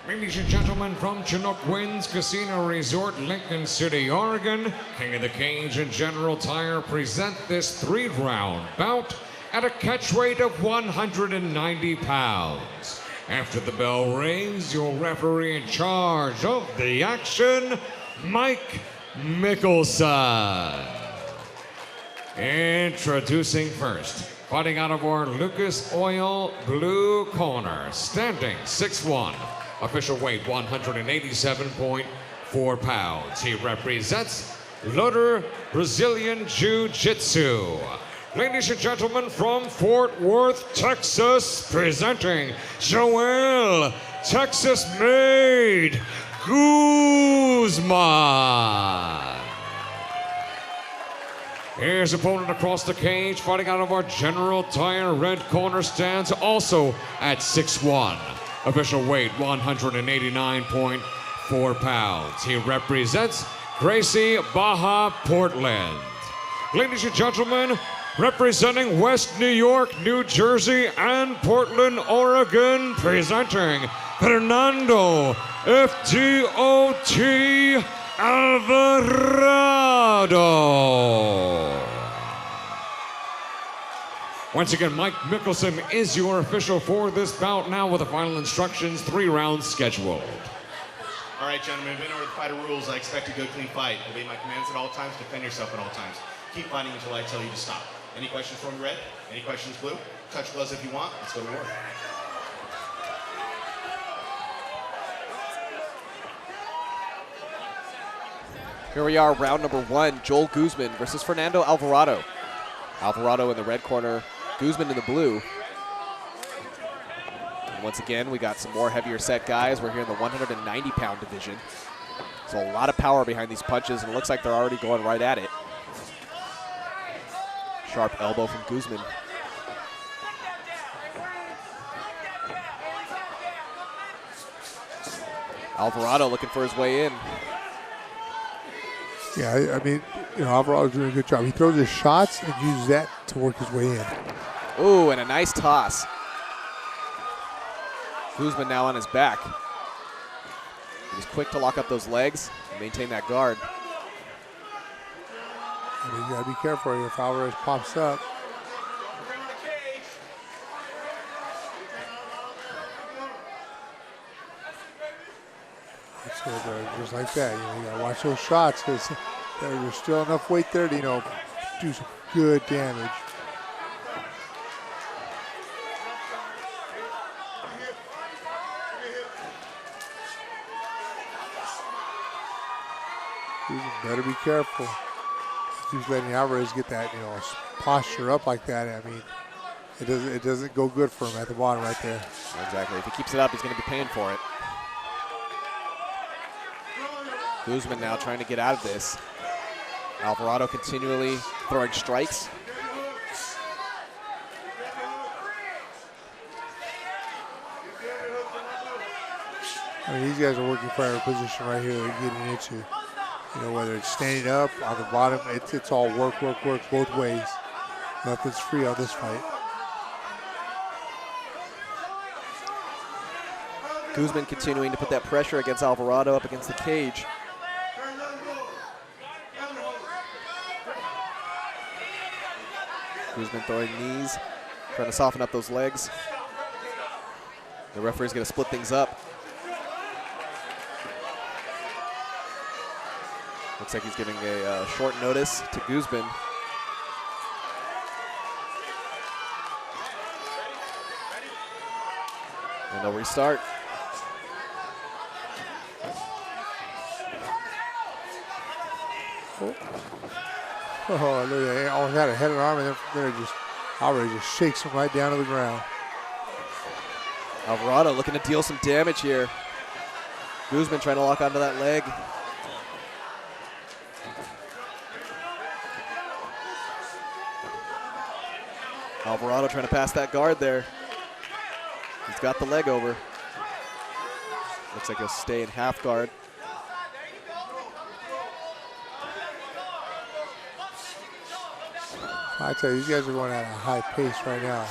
Ladies and gentlemen, from Chinook Winds Casino Resort, Lincoln City, Oregon, King of the Cage and General Tire present this 3-round bout at a catch weight of 190 pounds. After the bell rings, your referee in charge of the action, Mike Mickelson. Introducing first, fighting out of our Lucas Oil blue corner, standing 6'1", official weight 187.4 pounds. He represents Loader Brazilian Jiu-Jitsu. Ladies and gentlemen, from Fort Worth, Texas, presenting Joel Texas-made Guzman. His opponent across the cage, fighting out of our General Tire red corner, stands also at 6'1", official weight 189.4 pounds. He represents Krazy, Baja, Portland. Ladies and gentlemen, representing West New York, New Jersey, and Portland, Oregon, presenting Fernando FTOT Alvarado. Once again, Mike Mickelson is your official for this bout now with the final instructions, 3 rounds scheduled. All right, gentlemen, we know the fighter rules. I expect a good, clean fight. Obey my commands at all times. Defend yourself at all times. Keep fighting until I tell you to stop. Any questions from red? Any questions blue? Touch gloves if you want. Let's go to war. Here we are, round number 1. Joel Guzman versus Fernando Alvarado. Alvarado in the red corner, Guzman in the blue. And once again, we got some more heavier set guys. We're here in the 190-pound division. So a lot of power behind these punches, and it looks like they're already going right at it. Sharp elbow from Guzman. Alvarado looking for his way in. Yeah, I mean, you know, Alvarado's doing a good job. He throws his shots and uses that to work his way in. Ooh, and a nice toss. Guzman now on his back. He's quick to lock up those legs and maintain that guard. I mean, you gotta be careful here if Alvarez pops up. So just like that, you know, you gotta watch those shots because there's still enough weight there to, you know, do some good damage. You better be careful. Keeps letting Alvarez get that, you know, posture up like that. I mean, it doesn't go good for him at the bottom right there. Exactly. If he keeps it up, he's going to be paying for it. Guzman now trying to get out of this. Alvarado continually throwing strikes. I mean, these guys are working for every position right here they're getting into. You know, whether it's standing up, on the bottom, it's all work both ways. Nothing's free on this fight. Guzman continuing to put that pressure against Alvarado up against the cage. Guzman throwing knees, trying to soften up those legs. The referee's going to split things up. Looks like he's giving a short notice to Guzman. And they'll restart. Oh, look at that. Almost had a head and arm, and then Alvarez just shakes him right down to the ground. Alvarado looking to deal some damage here. Guzman trying to lock onto that leg. Alvarado trying to pass that guard there. He's got the leg over. Looks like he'll stay in half guard. I tell you, these guys are going at a high pace right now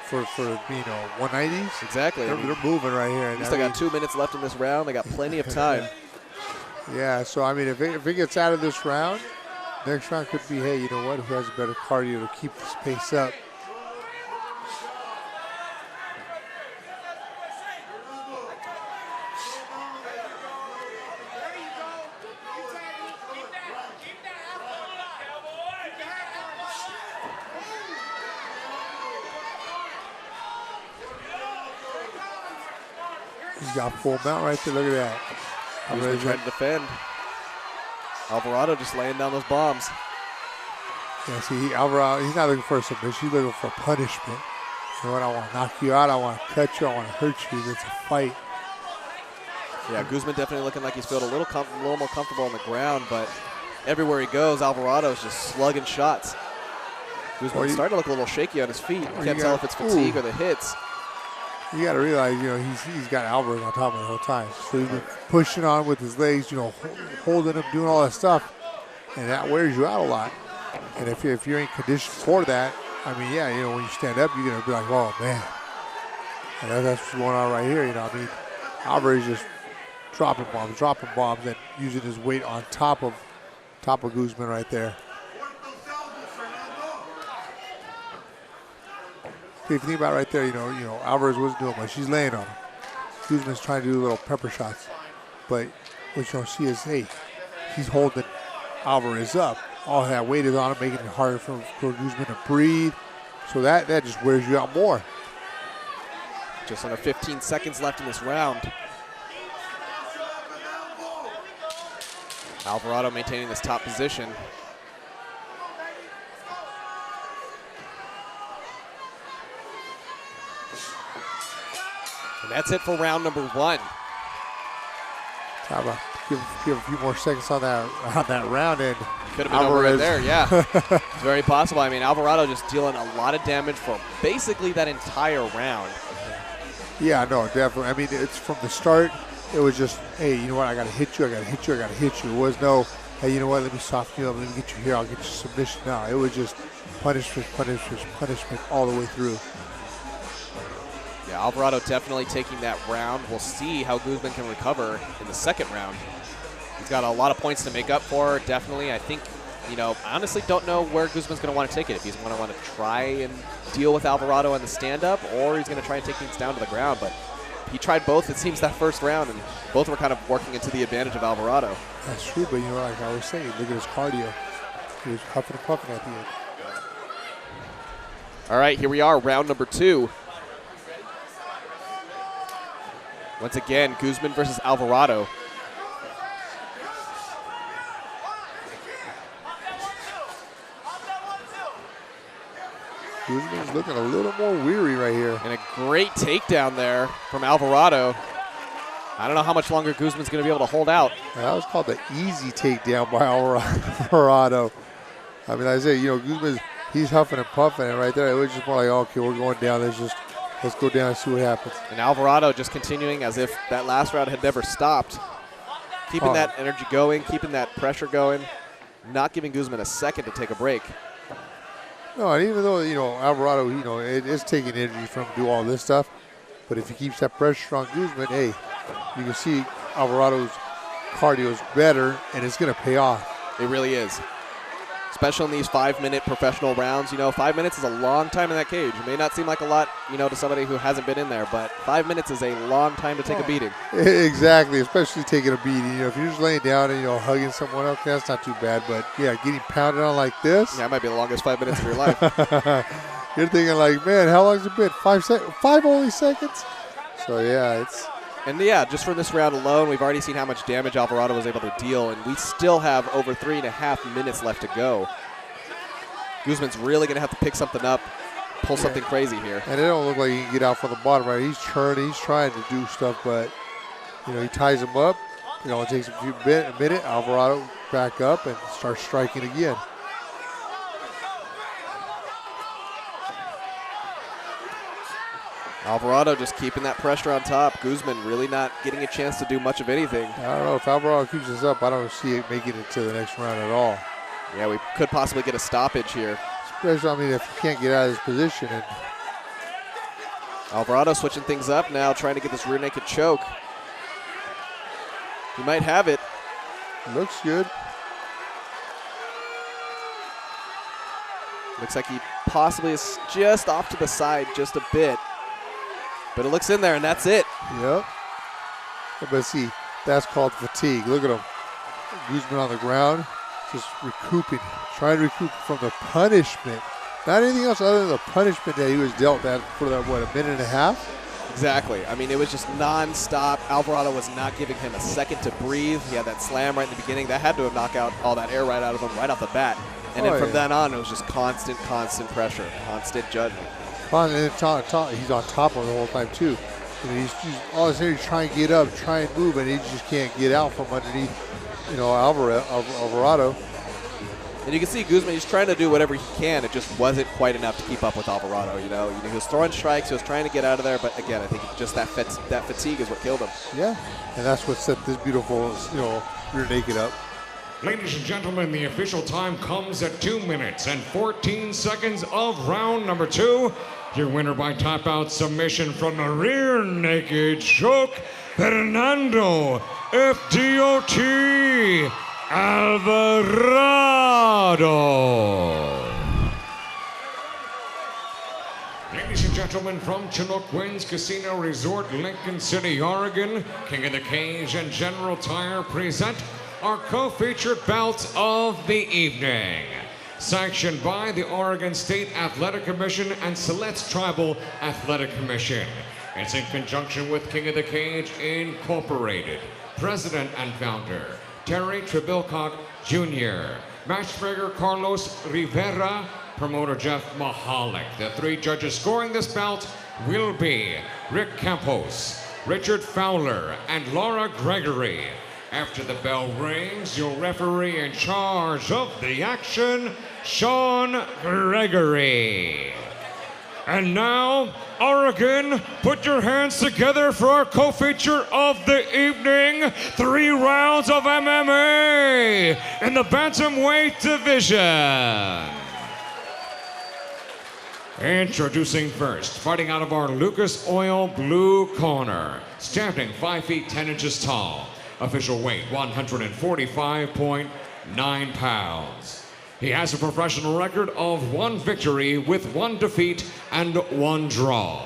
for you know, 190s. Exactly. They're moving right here. We still got 2 minutes left in this round. They got plenty of time. Yeah, so I mean, if it gets out of this round, next round could be, hey, you know what? Who has a better cardio to keep this pace up? He's got full mount right there. Look at that. He's trying to defend. Alvarado just laying down those bombs. Yeah, see, Alvarado, he's not looking for a submission. He's looking for punishment. You know what? I want to knock you out. I want to cut you. I want to hurt you. It's a fight. Yeah, Guzman definitely looking like he's feeling a little more comfortable on the ground, but everywhere he goes, Alvarado's just slugging shots. Guzman's starting to look a little shaky on his feet. You can't tell if it's fatigue or the hits. You got to realize, you know, he's got Alvarez on top of him the whole time. So he's been pushing on with his legs, you know, holding him, doing all that stuff, and that wears you out a lot. And if you're in condition for that, I mean, yeah, you know, when you stand up, you're going to be like, oh, man. And that's what's going on right here, you know. I mean, Alvarez just dropping bombs, and using his weight on top of Guzman right there. If you think about it right there, you know, Alvarez wasn't doing much. He's laying on him. Guzman's trying to do little pepper shots. But what you don't see is, hey, he's holding Alvarez up. All that weight is on him, making it harder for Guzman to breathe. So that just wears you out more. Just under 15 seconds left in this round. Alvarado maintaining this top position. And that's it for round number 1. How about give a few more seconds on that round, and could have been over right there, yeah. It's very possible. I mean, Alvarado just dealing a lot of damage for basically that entire round. Yeah, no, definitely. I mean, it's from the start, it was just, hey, you know what, I got to hit you, I got to hit you, I got to hit you. It was no, hey, you know what, let me soften you up, let me get you here, I'll get you submission. No, it was just punishment all the way through. Yeah, Alvarado definitely taking that round. We'll see how Guzman can recover in the second round. He's got a lot of points to make up for, definitely. I think, you know, I honestly don't know where Guzman's going to want to take it. If he's going to want to try and deal with Alvarado in the stand-up, or he's going to try and take things down to the ground. But he tried both, it seems, that first round, and both were kind of working into the advantage of Alvarado. That's true, but you know, like I was saying, look at his cardio. He was huffing and puffing at the end. All right, here we are, round number 2. Once again, Guzman versus Alvarado. Guzman's looking a little more weary right here. And a great takedown there from Alvarado. I don't know how much longer Guzman's going to be able to hold out. That was called the easy takedown by Alvarado. I mean, I say, you know, Guzman, he's huffing and puffing, and right there, it was just more like, okay, we're going down. Let's go down and see what happens. And Alvarado just continuing as if that last round had never stopped. Keeping that energy going, keeping that pressure going, not giving Guzman a second to take a break. No, and even though, you know, Alvarado, you know, it is taking energy from him to do all this stuff, but if he keeps that pressure on Guzman, hey, you can see Alvarado's cardio is better, and it's going to pay off. It really is. Especially in these 5-minute professional rounds. You know, 5 minutes is a long time in that cage. It may not seem like a lot, you know, to somebody who hasn't been in there, but 5 minutes is a long time to take a beating. Exactly, especially taking a beating. You know, if you're just laying down and, you know, hugging someone else, that's not too bad. But, yeah, getting pounded on like this. Yeah, it might be the longest 5 minutes of your life. You're thinking like, man, how long's it been? 5 only seconds? So, yeah, it's... And, yeah, just from this round alone, we've already seen how much damage Alvarado was able to deal, and we still have over 3.5 minutes left to go. Guzman's really going to have to pick something up, pull something crazy here. And it don't look like he can get out from the bottom, right? He's churning, he's trying to do stuff, but, you know, he ties him up. You know, it takes a minute. Alvarado back up and starts striking again. Alvarado just keeping that pressure on top. Guzman really not getting a chance to do much of anything. I don't know. If Alvarado keeps this up, I don't see it making it to the next round at all. Yeah, we could possibly get a stoppage here. Especially, I mean, if you can't get out of this position. And Alvarado switching things up now, trying to get this rear naked choke. He might have it. Looks good. Looks like he possibly is just off to the side just a bit. But it looks in there, and that's it. Yep. But see, that's called fatigue. Look at him. Guzman on the ground, just recouping, trying to recoup from the punishment. Not anything else other than the punishment that he was dealt that for that, what, a minute and a half? Exactly. I mean, it was just nonstop. Alvarado was not giving him a second to breathe. He had that slam right in the beginning. That had to have knocked out all that air right out of him right off the bat. And then from then on, it was just constant pressure, constant judgment. And then he's on top of it the whole time, too. You know, he's all this energy trying to get up, try and move, and he just can't get out from underneath, you know, Alvarado. And you can see Guzman, he's trying to do whatever he can. It just wasn't quite enough to keep up with Alvarado, you know. He was throwing strikes, he was trying to get out of there, but again, I think just that fatigue is what killed him. Yeah, and that's what set this beautiful, you know, rear naked up. Ladies and gentlemen, the official time comes at 2 minutes and 14 seconds of round number 2. Your winner by tap out submission from the rear naked choke, Fernando FDOT Alvarado. Ladies and gentlemen, from Chinook Winds Casino Resort, Lincoln City, Oregon, King of the Cage and General Tire present our co-featured bouts of the evening. Sanctioned by the Oregon State Athletic Commission and Siletz Tribal Athletic Commission. It's in conjunction with King of the Cage Incorporated. President and founder, Terry Trebilcock Jr. Matchmaker Carlos Rivera. Promoter Jeff Mahalik. The three judges scoring this bout will be Rick Campos, Richard Fowler, and Laura Gregory. After the bell rings, your referee in charge of the action, Sean Gregory. And now, Oregon, put your hands together for our co-feature of the evening, 3 rounds of MMA in the bantamweight division. Introducing first, fighting out of our Lucas Oil blue corner, standing 5 feet 10 inches tall, official weight 145.9 pounds. He has a professional record of 1 victory with 1 defeat and 1 draw.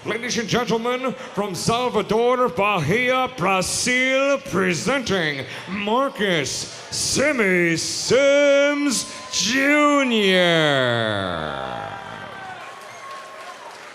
Ladies and gentlemen, from Salvador, Bahia, Brazil, presenting Marcus Simmy Sims Jr.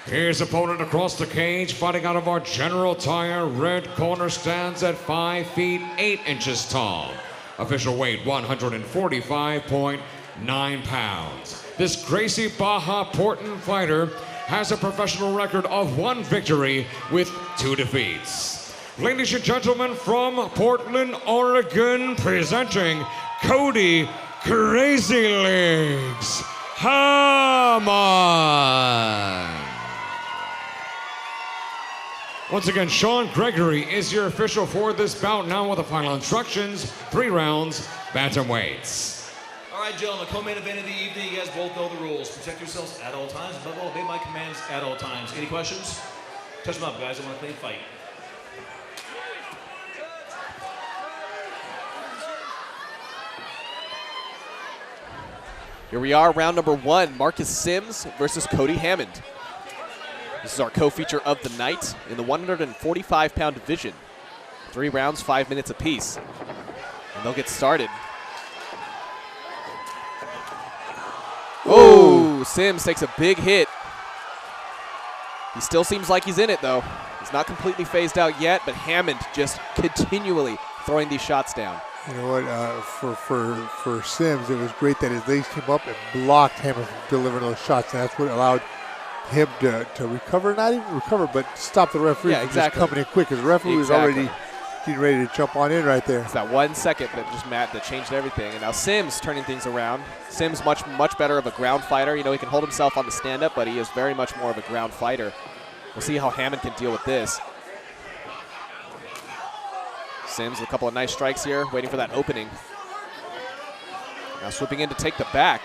His opponent across the cage, fighting out of our General Tire red corner, stands at 5 feet 8 inches tall. Official weight 145.9 pounds. This Gracie Baja Portland fighter has a professional record of 1 victory with 2 defeats. Ladies and gentlemen, from Portland, Oregon, presenting Cody Crazy Legs Hammond. Once again, Sean Gregory is your official for this bout. Now with the final instructions, 3 rounds, bantamweights. All right, gentlemen, co-main event of the evening. You guys both know the rules. Protect yourselves at all times. Above all, obey my commands at all times. Any questions? Touch them up, guys. I want a clean fight. Here we are, round number 1, Marcus Sims versus Cody Hammond. This is our co-feature of the night in the 145-pound division. 3 rounds, 5 minutes apiece. And they'll get started. Oh, Sims takes a big hit. He still seems like he's in it, though. He's not completely phased out yet, but Hammond just continually throwing these shots down. You know what, for Sims, it was great that his legs came up and blocked Hammond from delivering those shots, and that's what allowed him to recover, not even recover, but stop the referee from just coming in quick, because the referee was already getting ready to jump on in right there. It's that 1 second that changed everything, and now Sims turning things around. Sims much better of a ground fighter. You know, he can hold himself on the stand-up, but he is very much more of a ground fighter. We'll see how Hammond can deal with this. Sims with a couple of nice strikes here, waiting for that opening. Now swooping in to take the back.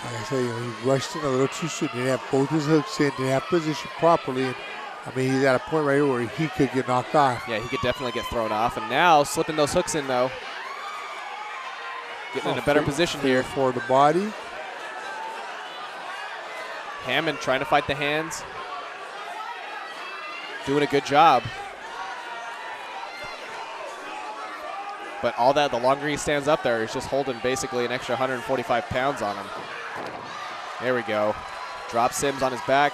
Like I say, he rushed in a little too soon. Didn't have both his hooks in, didn't have position properly. And, I mean, he's at a point right here where he could get knocked off. Yeah, he could definitely get thrown off. And now slipping those hooks in, though. Getting in a better position here. For the body. Hammond trying to fight the hands. Doing a good job. But all that, the longer he stands up there, he's just holding basically an extra 145 pounds on him. There we go. Drop Sims on his back.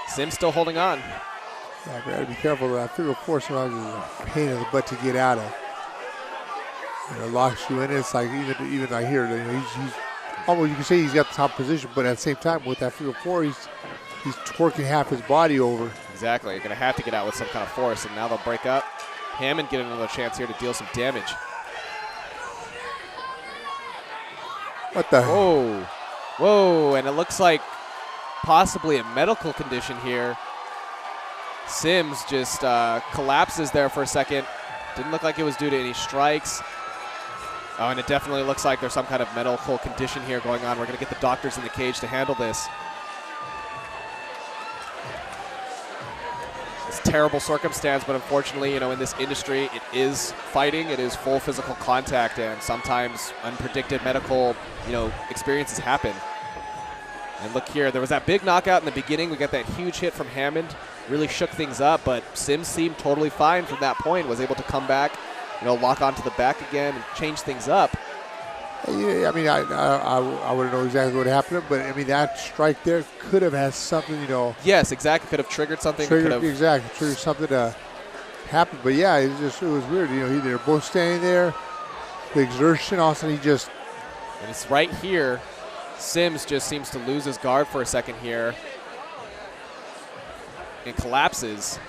Sims still holding on. Yeah, but gotta be careful. That figure 4 sometimes is a pain in the butt to get out of. You know, locks you in. It's like even like here, you know, he's almost, you can say he's got the top position, but at the same time with that figure 4, he's twerking half his body over. Exactly. You're gonna have to get out with some kind of force, and now they'll break up. Hammond get another chance here to deal some damage. What the? Whoa. Whoa, and it looks like possibly a medical condition here. Sims just collapses there for a second. Didn't look like it was due to any strikes. Oh, and it definitely looks like there's some kind of medical condition here going on. We're going to get the doctors in the cage to handle this. terrible circumstance, but unfortunately, you know, in this industry, it is fighting, it is full physical contact, and sometimes unpredicted medical, you know, experiences happen. And look here, there was that big knockout in the beginning. We got that huge hit from Hammond, really shook things up, but Sims seemed totally fine from that point, was able to come back, you know, lock onto the back again and change things up. Yeah, I mean, I wouldn't know exactly what happened, but I mean, that strike there could have had something, you know. Yes, exactly. Could have triggered something. Exactly, triggered something to happen. But yeah, it was weird. You know, they're both standing there, the exertion. Also, he just. And it's right here. Sims just seems to lose his guard for a second here. And collapses.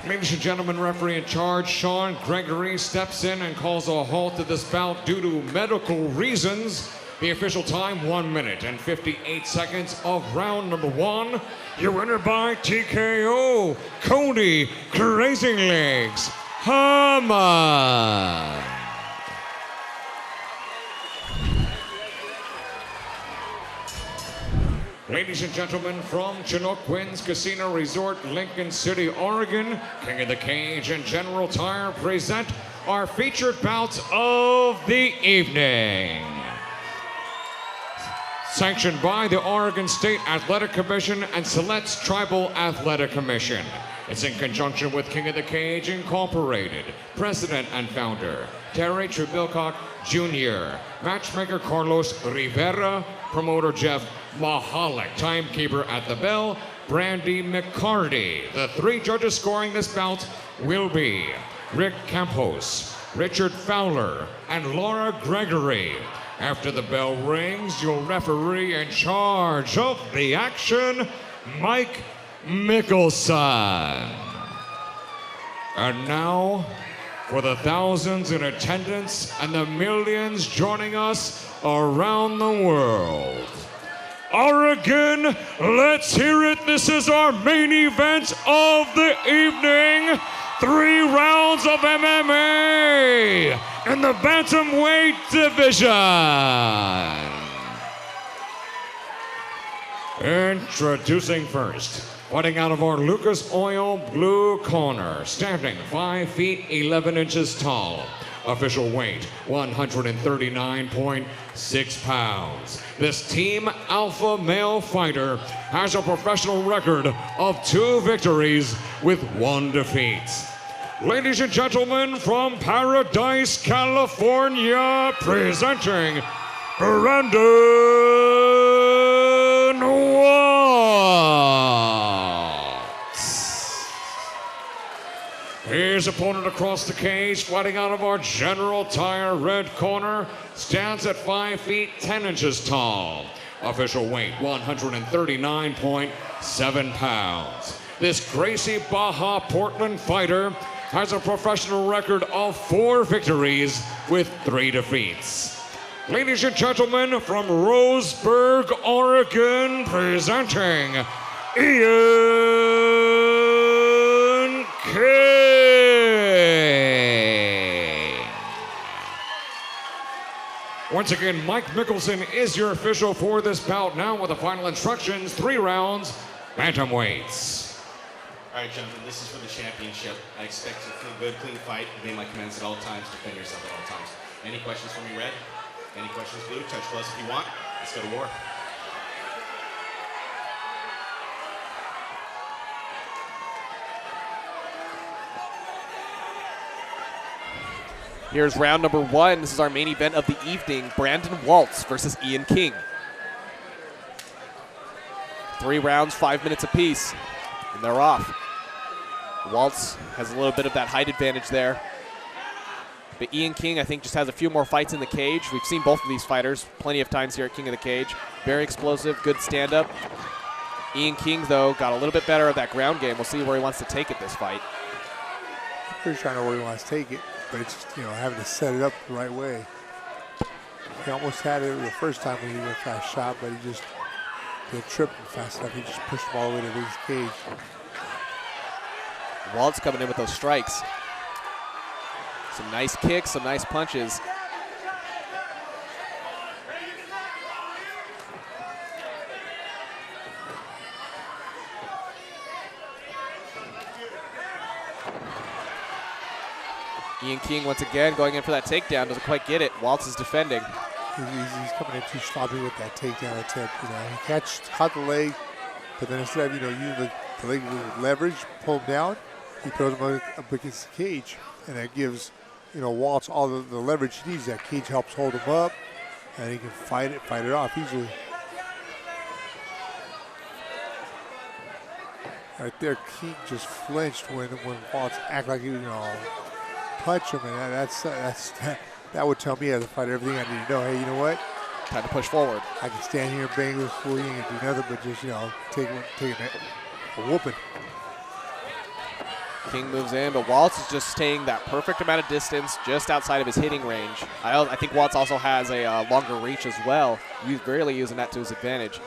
Ladies and gentlemen, referee in charge, Sean Gregory, steps in and calls a halt to this bout due to medical reasons. The official time, 1 minute and 58 seconds of round number 1. Your winner by TKO, Cody Crazy Legs Hammond. Ladies and gentlemen, from Chinook Quinns Casino Resort, Lincoln City, Oregon, King of the Cage and General Tire present our featured bouts of the evening. Sanctioned by the Oregon State Athletic Commission and Siletz Tribal Athletic Commission. It's in conjunction with King of the Cage Incorporated, President and Founder, Terry Trebilcock Jr., Matchmaker Carlos Rivera, Promoter Jeff Mahalik, Timekeeper at the bell, Brandy McCarty. The 3 judges scoring this bout will be Rick Campos, Richard Fowler, and Laura Gregory. After the bell rings, your referee in charge of the action, Mike Mickelson. And now, for the thousands in attendance and the millions joining us around the world. Oregon, let's hear it. This is our main event of the evening. 3 rounds of MMA in the bantamweight division. Introducing first, fighting out of our Lucas Oil blue corner, standing 5 feet 11 inches tall. Official weight, 139.6 pounds. This Team Alpha male fighter has a professional record of 2 victories with 1 defeat. Ladies and gentlemen, from Paradise, California, presenting Brandon Watts. His opponent across the cage, fighting out of our General Tire red corner, stands at 5 feet 10 inches tall. Official weight, 139.7 pounds. This Gracie Baja Portland fighter has a professional record of 4 victories with 3 defeats. Ladies and gentlemen, from Roseburg, Oregon, presenting Ian King. Once again, Mike Mickelson is your official for this bout, now with the final instructions, 3 rounds, bantamweights. All right, gentlemen, this is for the championship. I expect a good, clean fight. Obey my commands at all times. Defend yourself at all times. Any questions for me, Red? Any questions, Blue? Touch gloves if you want. Let's go to war. Here's round number 1. This is our main event of the evening. Brandon Waltz versus Ian King. 3 rounds, 5 minutes apiece, and they're off. Waltz has a little bit of that height advantage there. But Ian King, I think, just has a few more fights in the cage. We've seen both of these fighters plenty of times here at King of the Cage. Very explosive, good stand-up. Ian King, though, got a little bit better at that ground game. We'll see where he wants to take it this fight. I'm pretty sure I know where he wants to take it, but it's just, you know, having to set it up the right way. He almost had it the first time when he went for that shot, but he just didn't trip him fast enough. He just pushed him all the way to his cage. Waltz coming in with those strikes. Some nice kicks, some nice punches. Ian King once again going in for that takedown. Doesn't quite get it. Waltz is defending. He's coming in too sloppy with that takedown attempt. He caught the leg, but then instead of using the leg with leverage, pull him down, he throws him up against the cage, and that gives Waltz all the leverage he needs. That cage helps hold him up, and he can fight it off easily. Right there, King just flinched when Waltz acted like he was punch him, and that would tell me as a fighter everything I need to know. Hey, you know what? Time to push forward. I can stand here and bang this fool. You ain't gonna do nothing but just take a whooping. King moves in, but Waltz is just staying that perfect amount of distance just outside of his hitting range. I think Waltz also has a longer reach as well. He's barely using that to his advantage.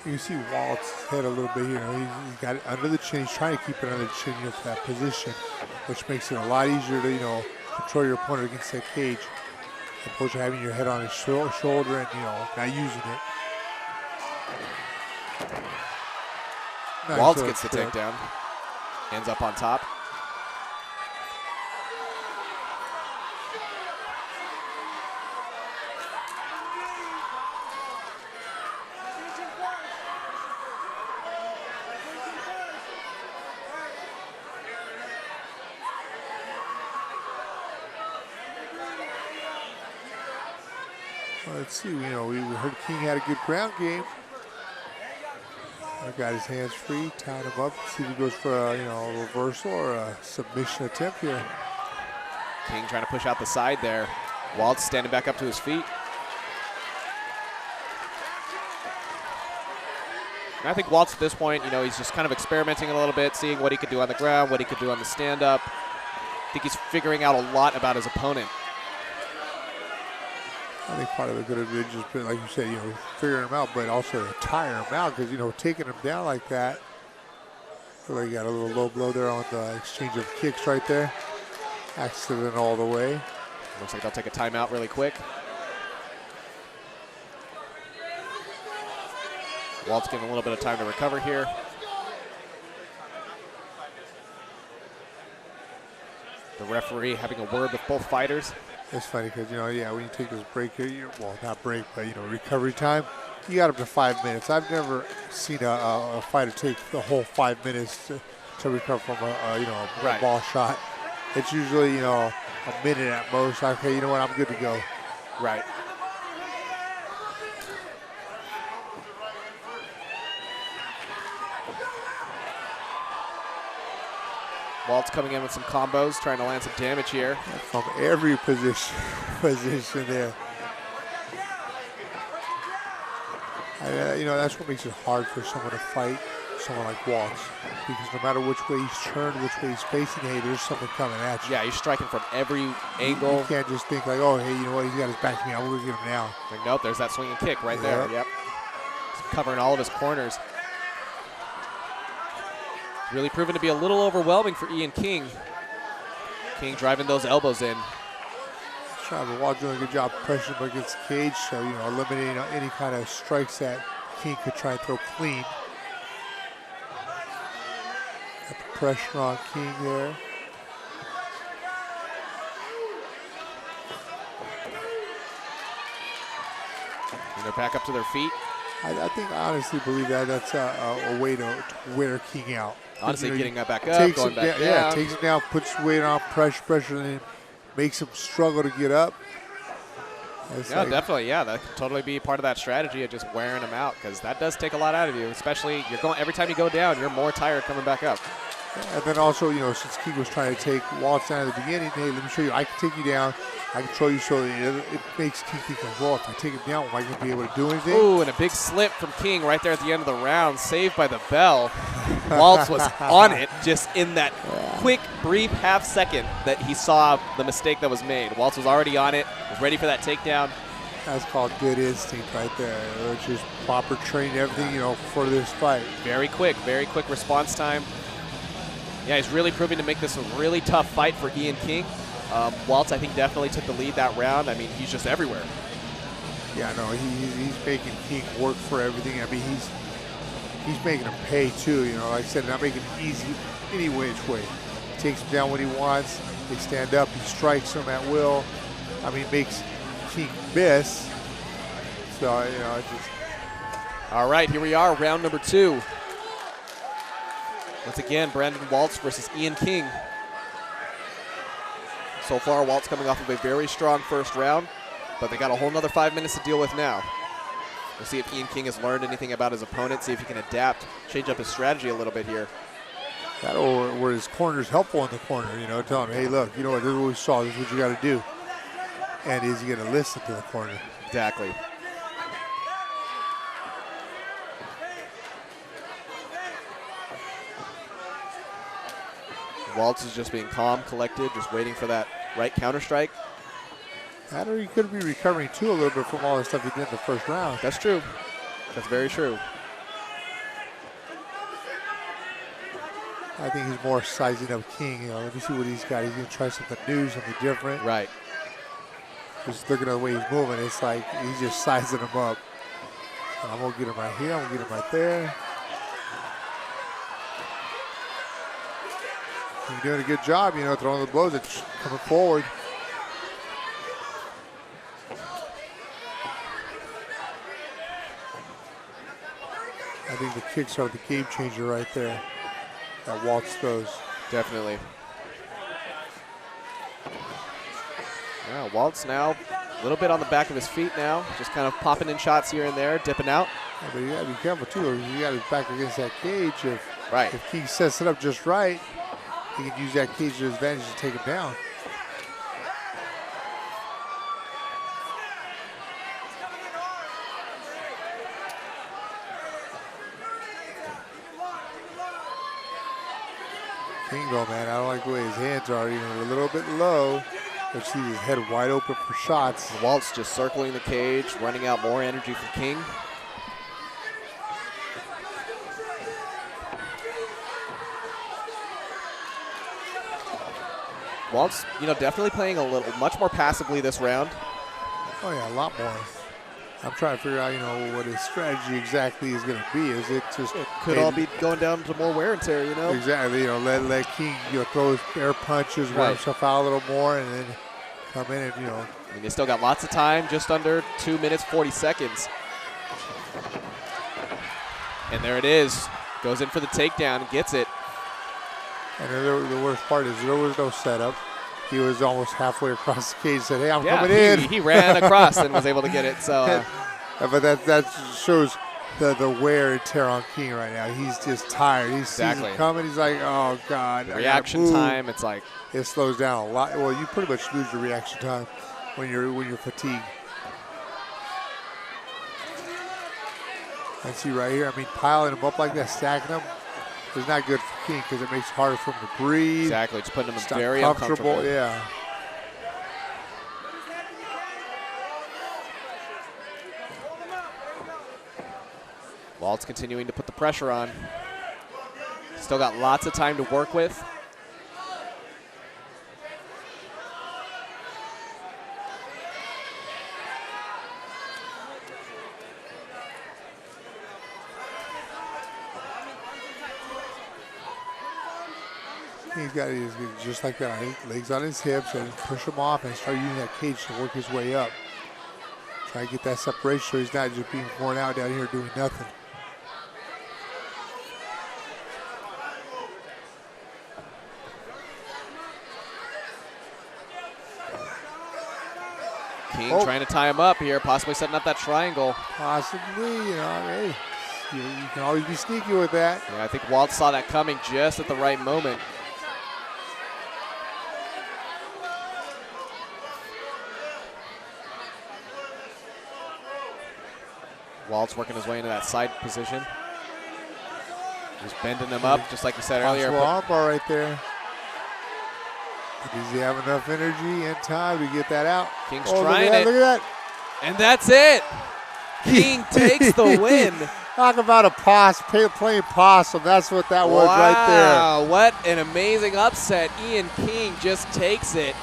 You see Waltz's head a little bit here. He's got it under the chin. He's trying to keep it under the chin for that position, which makes it a lot easier to control your opponent against that cage, as opposed to having your head on his shoulder and not using it. Nice. Waltz gets the takedown. Ends up on top. Let's see, we heard King had a good ground game. Got his hands free, tying him up. See if he goes for a reversal or a submission attempt here. King trying to push out the side there. Waltz standing back up to his feet. And I think Waltz at this point, he's just kind of experimenting a little bit, seeing what he could do on the ground, what he could do on the stand-up. I think he's figuring out a lot about his opponent. I think part of it could have been just been, like you said, figuring him out, but also to tire him out, because, taking him down like that. Feel like he got a little low blow there on the exchange of kicks right there. Accident all the way. Looks like they'll take a timeout really quick. Waltz getting a little bit of time to recover here. The referee having a word with both fighters. It's funny because, when you take this break here, not break, but, recovery time, you got up to 5 minutes. I've never seen a fighter take the whole 5 minutes to recover from a ball shot. It's usually, a minute at most. Okay, you know what, I'm good to go. Right. Waltz coming in with some combos, trying to land some damage here. From every position there. That's what makes it hard for someone to fight someone like Waltz, because no matter which way he's turned, which way he's facing, hey, there's something coming at you. Yeah, he's striking from every angle. You can't just think like, oh, hey, you know what, he's got his back to me, I'm going to get him now. Like, nope, there's that swinging kick right there. Yep. He's covering all of his corners. Really proven to be a little overwhelming for Ian King. King driving those elbows in. Trevor Waltz doing a good job pressuring him against the cage, so eliminating any kind of strikes that King could try and throw clean. Got the pressure on King there. And they're back up to their feet. I think I honestly believe that's a way to wear King out. Honestly, getting that back up, going back down. Yeah, takes him down, puts weight on, pressure, and then makes him struggle to get up. Yeah, definitely. Yeah, that could totally be part of that strategy of just wearing him out, because that does take a lot out of you. Especially every time you go down, you're more tired coming back up. And then also, since King was trying to take Waltz down at the beginning, hey, let me show you, I can take you down. I control you, so it makes King think, well, if I take him down, am I going to be able to do anything? Ooh, and a big slip from King right there at the end of the round, saved by the bell. Waltz was on it just in that quick, brief half second that he saw the mistake that was made. Waltz was already on it, was ready for that takedown. That's called good instinct right there. It's just proper training, everything, for this fight. Very quick response time. Yeah, he's really proving to make this a really tough fight for Ian King. Waltz, I think, definitely took the lead that round. I mean, he's just everywhere. Yeah, no, he's making King work for everything. I mean, he's making him pay too. You know, like I said, not making it easy any which way. Takes him down when he wants. They stand up. He strikes him at will. I mean, makes King miss. So, you know, it just. All right, here we are, round number 2. Once again, Brandon Waltz versus Ian King. So far, Waltz coming off of a very strong first round, but they got a whole nother 5 minutes to deal with now. We'll see if Ian King has learned anything about his opponent, see if he can adapt, change up his strategy a little bit here. That or where his corner's helpful in the corner, you know, telling him, hey, look, you know what, this is what we saw, this is what you got to do. And is he going to listen to the corner? Exactly. Waltz is just being calm, collected, just waiting for that right counter strike. That or he could be recovering too a little bit from all the stuff he did in the first round. That's true. That's very true. I think he's more sizing up King. You know, let me see what he's got. He's going to try something new, something different. Right. Just looking at the way he's moving, it's like he's just sizing him up. I'm going to get him right here. I'm going to get him right there. He's doing a good job, you know, throwing the blows and coming forward. I think the kicks are the game changer right there. That Waltz throws. Definitely. Yeah, Waltz now a little bit on the back of his feet now, just kind of popping in shots here and there, dipping out. Yeah, but you got to be careful too. You got his back against that cage. If King sets it up just right, he can use that cage to his advantage to take him down. King though, man, I don't like the way his hands are, you know, a little bit low. But see his head wide open for shots. Waltz just circling the cage, running out more energy for King. Waltz, you know, definitely playing much more passively this round. Oh yeah, a lot more. I'm trying to figure out, you know, what his strategy exactly is going to be. Is it just it could all be going down to more wear and tear, you know? Exactly. You know, let King, you know, throw his air punches, wear himself out a little more, and then come in and, you know. I mean, they still got lots of time, just under 2 minutes, 40 seconds. And there it is. Goes in for the takedown, gets it. And the worst part is there was no setup. He was almost halfway across the cage and said, hey, I'm coming in. He ran across and was able to get it. So, but that shows the wear and tear on King right now. He's just tired. He sees it coming. He's like, oh, God. Reaction time, it's like. It slows down a lot. Well, you pretty much lose your reaction time when you're fatigued. I see right here, I mean, piling him up like that, stacking him, is not good for King because it makes it harder for him to breathe. Exactly, it's putting him very uncomfortable. Yeah. Waltz continuing to put the pressure on. Still got lots of time to work with. He's got just like that, legs on his hips, and push him off and start using that cage to work his way up. Try to get that separation so he's not just being worn out down here doing nothing. King trying to tie him up here, possibly setting up that triangle. Possibly, you know, hey, you can always be sneaky with that. Yeah, I think Waltz saw that coming just at the right moment. Waltz working his way into that side position. Just bending him up, just like we said earlier. Armbar right there. Does he have enough energy and time to get that out? King's trying it. Look at that. And that's it. King takes the win. Talk about a playing possum. That's what that was right there. Wow, what an amazing upset. Ian King just takes it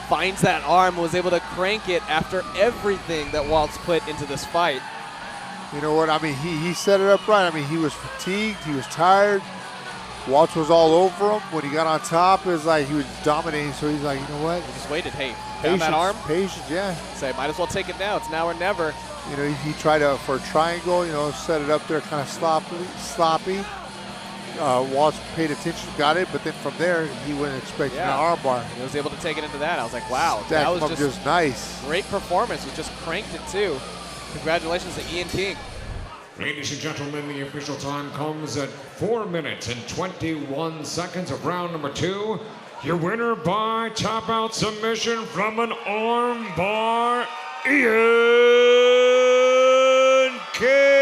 finds that arm, was able to crank it after everything that Walt's put into this fight. You know what? I mean, he set it up right. I mean, he was fatigued. He was tired. Waltz was all over him. When he got on top, it was like he was dominating. So he's like, you know what? He just waited. Hey, Patience, found that arm? Patience, yeah. Say, might as well take it now. It's now or never. You know, he tried for a triangle, you know, set it up there kind of sloppy. Waltz paid attention, got it, but then from there, he wasn't expecting an arm bar. He was able to take it into that. I was like, wow, Stacked that was him up just nice. Great performance. We just cranked it too. Congratulations to Ian King. Ladies and gentlemen, the official time comes at 4 minutes and 21 seconds of round number 2. Your winner by tap out submission from an arm bar, Ian King.